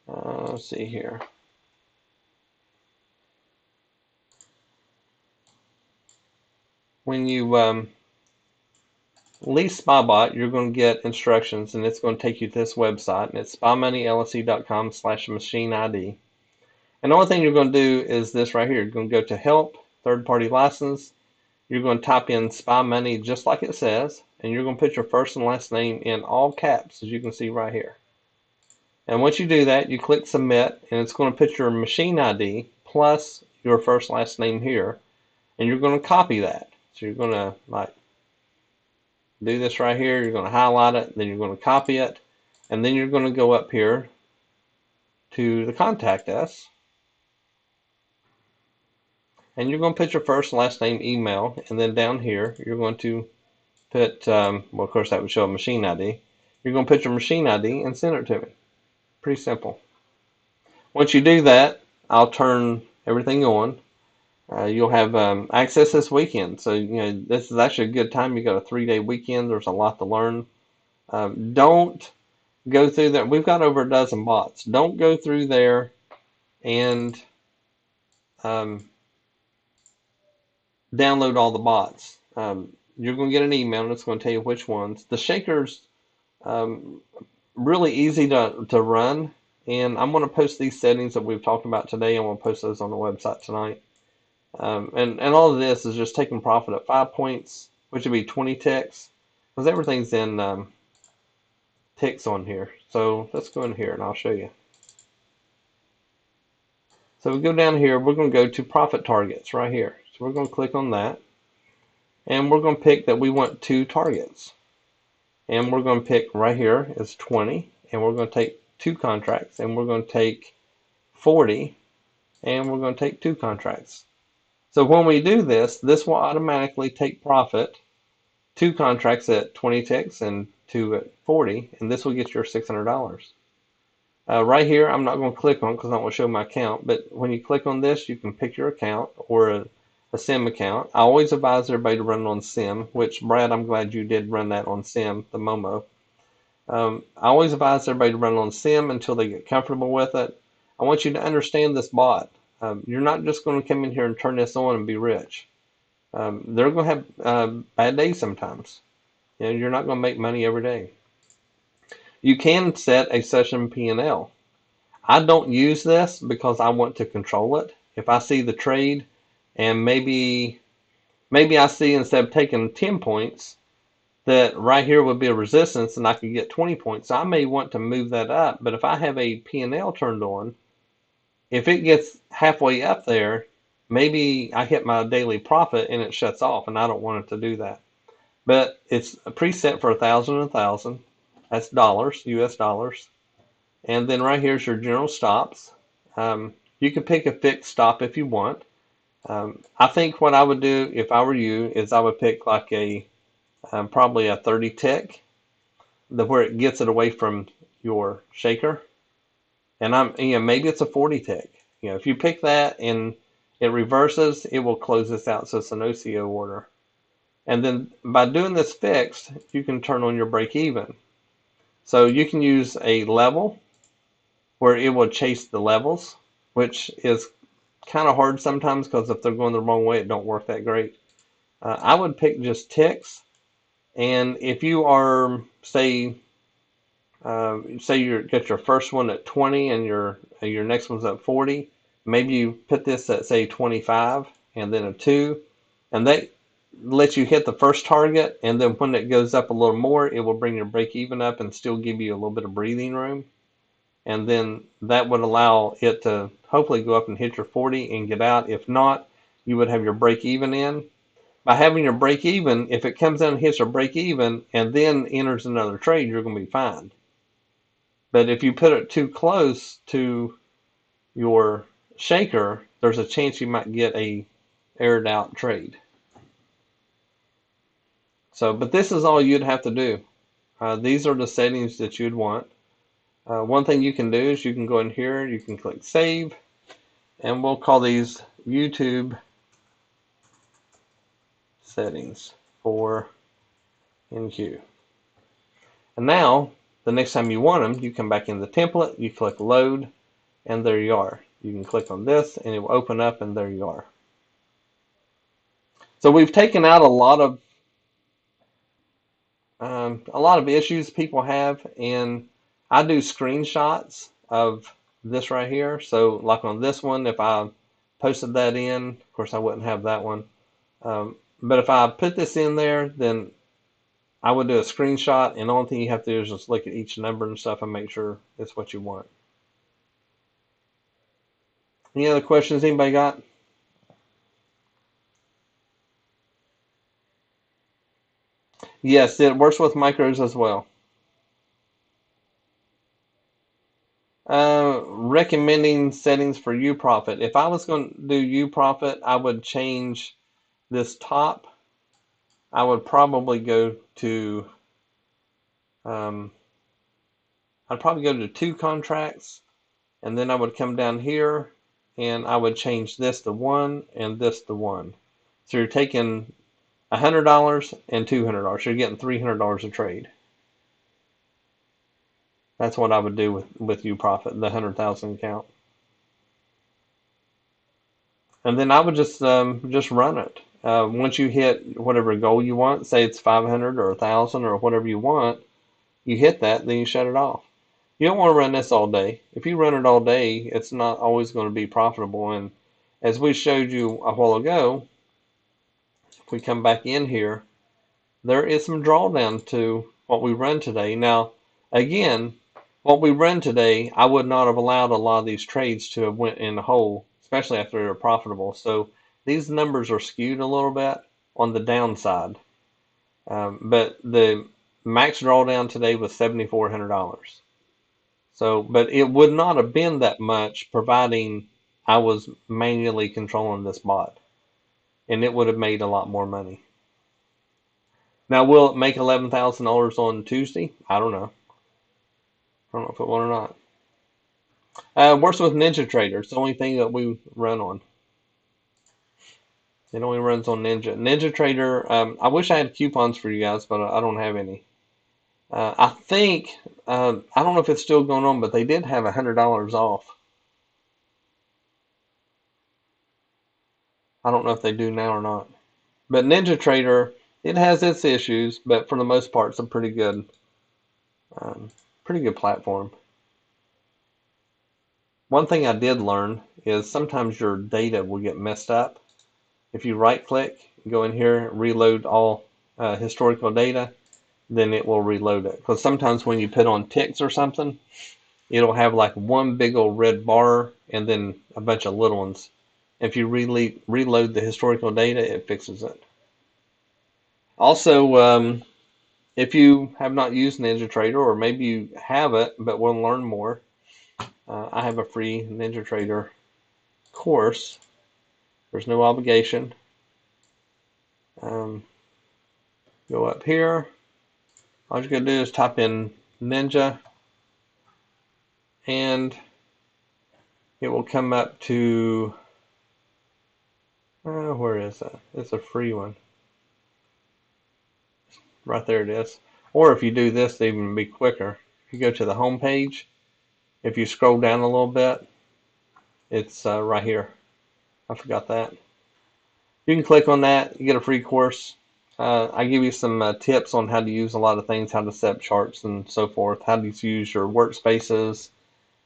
Let's see here. When you lease SpyBot, you're going to get instructions, and it's going to take you to this website, and it's spymoneyllc.com/machine ID. And the only thing you're going to do is this right here. You're going to go to Help, Third-Party License. You're going to type in SpyMoney just like it says, and you're going to put your first and last name in all caps, as you can see right here. And once you do that, you click Submit, and it's going to put your machine ID plus your first and last name here, and you're going to copy that. So you're going to do this right here. You're going to highlight it, then you're going to copy it, and then you're going to go up here to the Contact Us, and you're going to put your first and last name, email, and then down here you're going to put, well, of course that would show a machine ID. You're going to put your machine ID and send it to me. Pretty simple. Once you do that, I'll turn everything on. You'll have access this weekend. So, this is actually a good time. You got a 3-day weekend. There's a lot to learn. Don't go through there. We've got over a dozen bots. Don't go through there and download all the bots. You're going to get an email and it's going to tell you which ones. The Shaker's really easy to run, and I'm going to post these settings that we've talked about today. I'm going to post those on the website tonight. And all of this is just taking profit at 5 points, which would be 20 ticks, because everything's in ticks on here. So let's go in here and I'll show you. So we go down here, we're going to go to profit targets right here. So we're going to click on that, and we're going to pick that we want 2 targets. And we're going to pick right here is 20, and we're going to take 2 contracts, and we're going to take 40, and we're going to take 2 contracts. So when we do this, this will automatically take profit, 2 contracts at 20 ticks and 2 at 40, and this will get your $600. Right here, I'm not going to click on it because I don't want to show my account, but when you click on this, you can pick your account or a SIM account. I always advise everybody to run it on SIM, which, Brad, I'm glad you did run that on SIM, the Momo. I always advise everybody to run it on SIM until they get comfortable with it. I want you to understand this bot. You're not just going to come in here and turn this on and be rich. They're going to have bad days sometimes. You know, you're not going to make money every day. You can set a session P&L. I don't use this because I want to control it. If I see the trade and maybe I see instead of taking 10 points that right here would be a resistance and I could get 20 points, I may want to move that up. But if I have a P&L turned on, if it gets halfway up there, maybe I hit my daily profit and it shuts off, and I don't want it to do that. But it's a preset for 1,000. That's dollars, US dollars. And then right here's your general stops. You can pick a fixed stop if you want. I think what I would do if I were you is I would pick like a probably a 30 tick, where it gets it away from your shaker. And maybe it's a 40 tick. If you pick that and it reverses, it will close this out, so it's an OCO order. And then by doing this fixed, you can turn on your break even. So you can use a level where it will chase the levels, which is kind of hard sometimes because if they're going the wrong way, it don't work that great. I would pick just ticks, and if you are say you get your first one at 20 and your next one's at 40, maybe you put this at say 25 and then a 2, and that lets you hit the first target, and then when it goes up a little more, it will bring your break even up and still give you a little bit of breathing room. And then that would allow it to hopefully go up and hit your 40 and get out. If not, you would have your break even in. By having your break even, if it comes in and hits your break even and then enters another trade, you're going to be fine. But if you put it too close to your shaker, there's a chance you might get a aired out trade. So, but this is all you'd have to do. These are the settings that you'd want. One thing you can do is you can go in here, you can click save, and we'll call these YouTube settings for NQ. And now, the next time you want them, you come back in the template, you click load, and there you are. You can click on this, and it will open up, and there you are. So we've taken out a lot of issues people have, and I do screenshots of this right here. So like on this one, if I posted that in, of course I wouldn't have that one. But if I put this in there, then I would do a screenshot, and the only thing you have to do is just look at each number and stuff and make sure it's what you want. Any other questions anybody got? Yes, it works with micros as well. Recommending settings for UProfit. If I was going to do UProfit, I would change this top. I would probably go to I'd probably go to 2 contracts, and then I would come down here and I would change this to 1 and this to 1. So you're taking $100 and $200. So you're getting $300 a trade. That's what I would do with UProfit, the 100,000 account. And then I would just run it. Once you hit whatever goal you want, say it's 500 or 1,000 or whatever you want, you hit that, then you shut it off. You don't want to run this all day. If you run it all day, it's not always going to be profitable. And as we showed you a while ago, if we come back in here, there is some drawdown to what we run today. Now, again, what we run today, I would not have allowed a lot of these trades to have went in the hole, especially after they're profitable. So these numbers are skewed a little bit on the downside. But the max drawdown today was $7,400. So, but it would not have been that much providing I was manually controlling this bot, and it would have made a lot more money. Now, will it make $11,000 on Tuesday? I don't know. I don't know if it will or not. Works with Ninja Trader. It's the only thing that we run on. It only runs on Ninja Trader. I wish I had coupons for you guys, but I don't have any. I think I don't know if it's still going on, but they did have $100 off. I don't know if they do now or not. But Ninja Trader, it has its issues, but for the most part, it's a um, pretty good platform. One thing I did learn is sometimes your data will get messed up. If you right click, go in here, reload all historical data, then it will reload it. Because sometimes when you put on ticks or something, it'll have like one big old red bar and then a bunch of little ones. If you reload the historical data, it fixes it. Also, if you have not used NinjaTrader, or maybe you have it but want to learn more, I have a free NinjaTrader course. There's no obligation. Um, go up here. All you're going to do is type in Ninja, and it will come up to, where is that? It's a free one. Right there it is. Or if you do this, it'll even be quicker. If you go to the home page, if you scroll down a little bit, it's right here. I forgot that. You can click on that. You get a free course. I give you some tips on how to use a lot of things, how to set up charts and so forth, how to use your workspaces.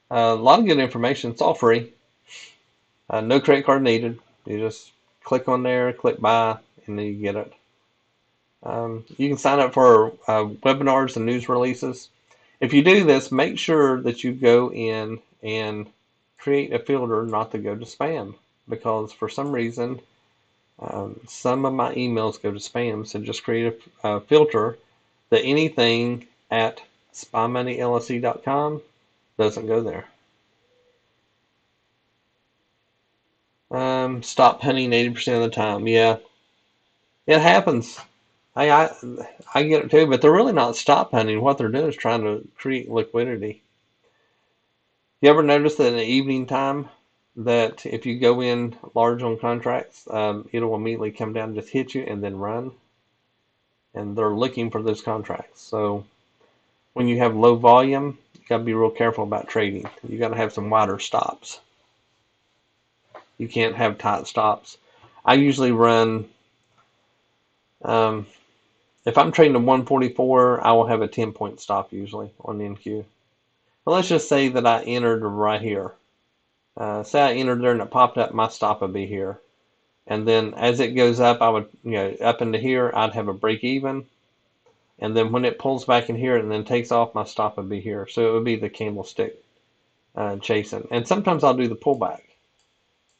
A lot of good information. It's all free. No credit card needed. You just click on there, click buy, and then you get it. You can sign up for webinars and news releases. If you do this, make sure that you go in and create a filter not to go to spam, because for some reason some of my emails go to spam. So just create a filter that anything at spymoneyllc.com doesn't go there. Stop punting 80% of the time. Yeah, it happens. I get it too, but they're really not stop punting. What they're doing is trying to create liquidity. You ever notice that in the evening time that if you go in large on contracts, it'll immediately come down and just hit you and then run? And they're looking for those contracts. So when you have low volume, you got to be real careful about trading. You got to have some wider stops. You can't have tight stops. I usually run, um, if I'm trading a 144, I will have a 10-point stop usually on the NQ. But let's just say that I entered right here. Say I entered there and it popped up, my stop would be here. And then as it goes up, I would, up into here, I'd have a break even. And then when it pulls back in here and then takes off, my stop would be here. So it would be the candlestick chasing. And sometimes I'll do the pullback.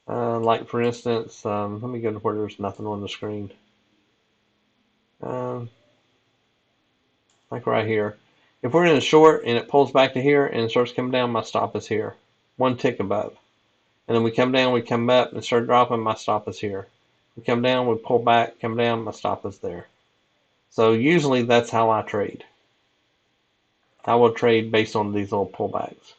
Like for instance, let me go to where there's nothing on the screen. Like right here. If we're in a short and it pulls back to here and it starts coming down, my stop is here. One tick above. And then we come down, we come up and start dropping, my stop is here. We come down, we pull back, come down, my stop is there. So usually that's how I trade. I will trade based on these little pullbacks.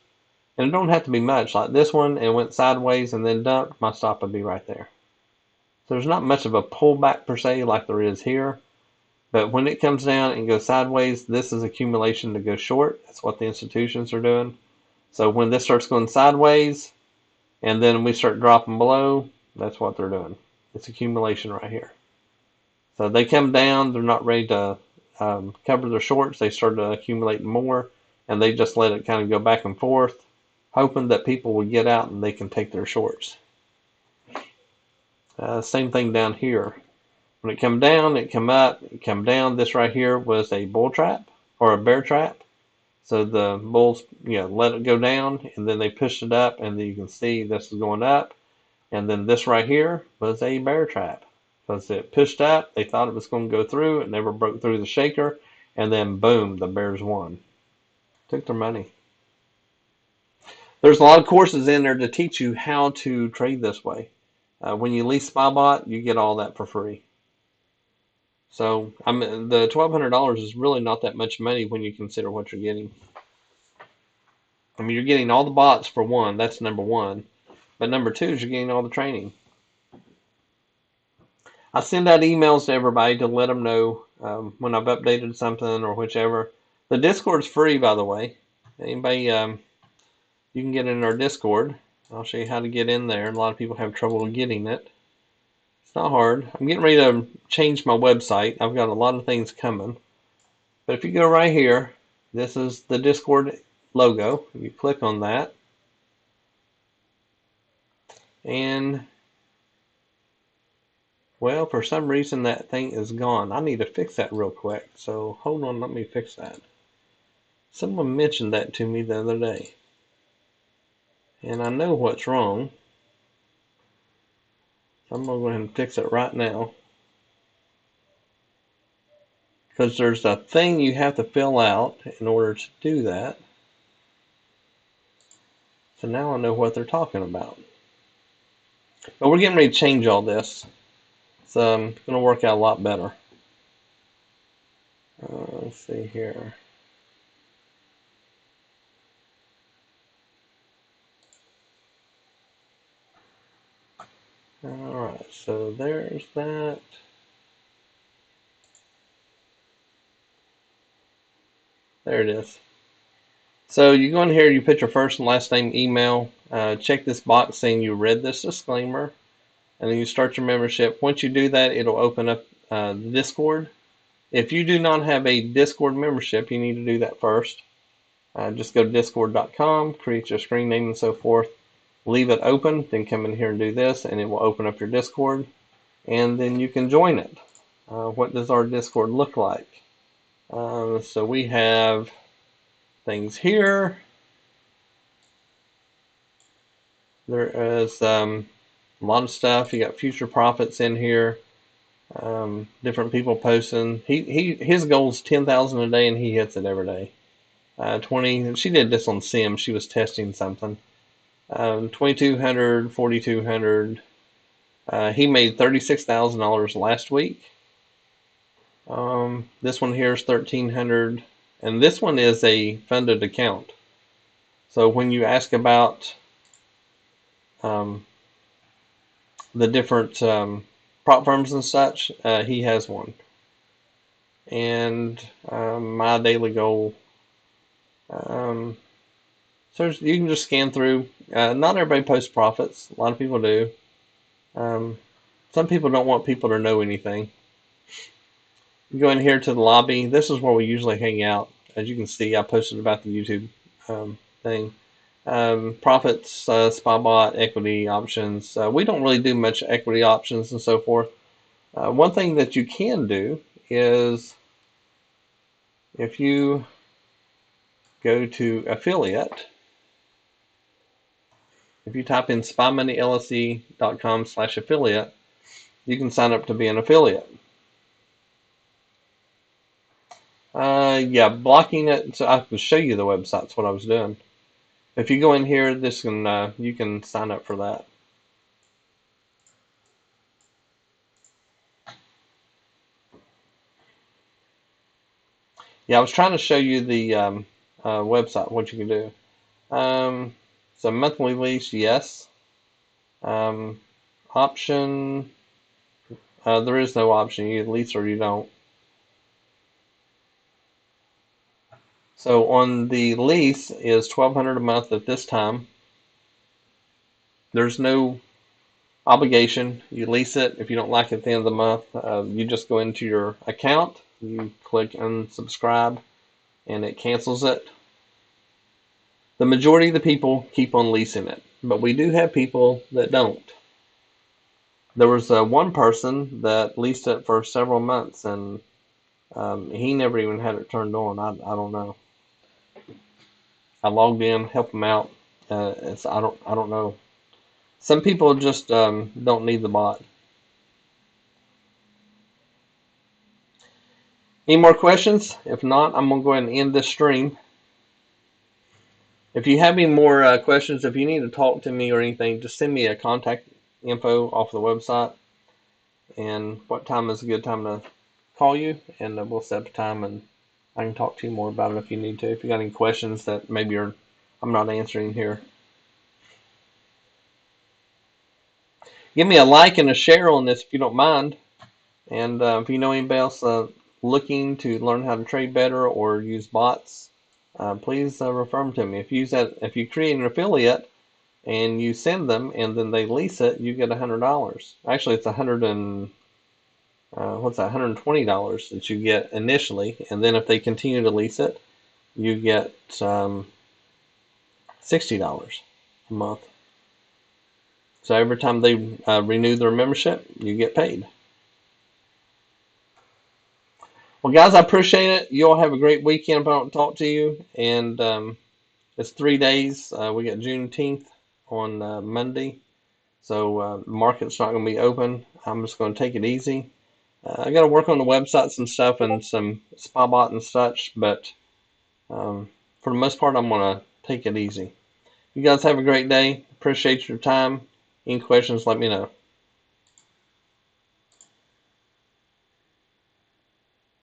And it don't have to be much. Like this one, it went sideways and then dumped, my stop would be right there. So there's not much of a pullback per se like there is here. But when it comes down and goes sideways, this is accumulation to go short. That's what the institutions are doing. So when this starts going sideways and then we start dropping below, that's what they're doing. It's accumulation right here. So they come down, they're not ready to cover their shorts. They start to accumulate more, and they just let it kind of go back and forth, hoping that people will get out and they can take their shorts. Same thing down here. When it come down, it come up, it come down. This right here was a bull trap or a bear trap. So the bulls, let it go down, and then they pushed it up, and then you can see this is going up. And then this right here was a bear trap. Because it pushed up, they thought it was going to go through, it never broke through the shaker, and then boom, the bears won. Took their money. There's a lot of courses in there to teach you how to trade this way. When you lease SpyBot, you get all that for free. So the $1,200 is really not that much money when you consider what you're getting. I mean, you're getting all the bots for one. That's number one. But number two is you're getting all the training. I send out emails to everybody to let them know when I've updated something or whichever. The Discord's free, by the way. Anybody, you can get in our Discord. I'll show you how to get in there. A lot of people have trouble getting it. It's not hard. I'm getting ready to change my website. I've got a lot of things coming. But if you go right here, this is the Discord logo. You click on that. And, well, for some reason that thing is gone. I need to fix that real quick. So hold on, let me fix that. Someone mentioned that to me the other day. And I know what's wrong. So I'm going to go ahead and fix it right now. Because there's a thing you have to fill out in order to do that. So now I know what they're talking about. But we're getting ready to change all this. It's going to work out a lot better. Let's see here. Alright, so there's that. There it is. So you go in here, you put your first and last name, email, check this box saying you read this disclaimer, and then you start your membership. Once you do that, it'll open up the Discord. If you do not have a Discord membership, you need to do that first. Just go to discord.com, create your screen name and so forth, leave it open, then come in here and do this, and it will open up your Discord, and then you can join it. What does our Discord look like? So we have things here. There is a lot of stuff. You got future profits in here. Different people posting. His goal is 10,000 a day, and he hits it every day. 20. She did this on Sim. She was testing something. 2,200, 4,200. He made $36,000 last week. This one here is 1,300, and this one is a funded account. So when you ask about the different prop firms and such, he has one. And my daily goal. So you can just scan through. Not everybody posts profits. A lot of people do. Some people don't want people to know anything. You go in here to the lobby. This is where we usually hang out. As you can see, I posted about the YouTube thing. Profits, SpyBot, equity options. We don't really do much equity options and so forth. One thing that you can do is if you go to affiliate, if you type in spymoneyllc.com/affiliate, you can sign up to be an affiliate. Yeah, blocking it, so I can show you the website. That's what I was doing. If you go in here, this can you can sign up for that. Yeah, I was trying to show you the website, what you can do. So monthly lease, yes. Option, there is no option. You lease or you don't. So on the lease is $1,200 a month at this time. There's no obligation. You lease it. If you don't like it at the end of the month, you just go into your account, you click unsubscribe, and it cancels it. The majority of the people keep on leasing it, but we do have people that don't. There was one person that leased it for several months, and he never even had it turned on. I don't know. I logged in, helped him out. I don't know. Some people just don't need the bot. Any more questions? If not, I'm gonna go ahead and end this stream. If you have any more questions, if you need to talk to me or anything, just send me a contact info off the website. And what time is a good time to call you, and we'll set up a time and I can talk to you more about it if you need to. If you got any questions that maybe are I'm not answering here. Give me a like and a share on this if you don't mind. And if you know anybody else looking to learn how to trade better or use bots, please refer them to me. If you create an affiliate and you send them and then they lease it, you get $100. Actually, it's $120 that you get initially, and then if they continue to lease it, you get $60 a month. So every time they renew their membership, you get paid. Well, guys, I appreciate it. You all have a great weekend if I don't talk to you. And it's 3 days. We got Juneteenth on Monday. So the market's not going to be open. I'm just going to take it easy. I got to work on the websites and stuff and some SpyBot and such. But for the most part, I'm going to take it easy. You guys have a great day. Appreciate your time. Any questions, let me know.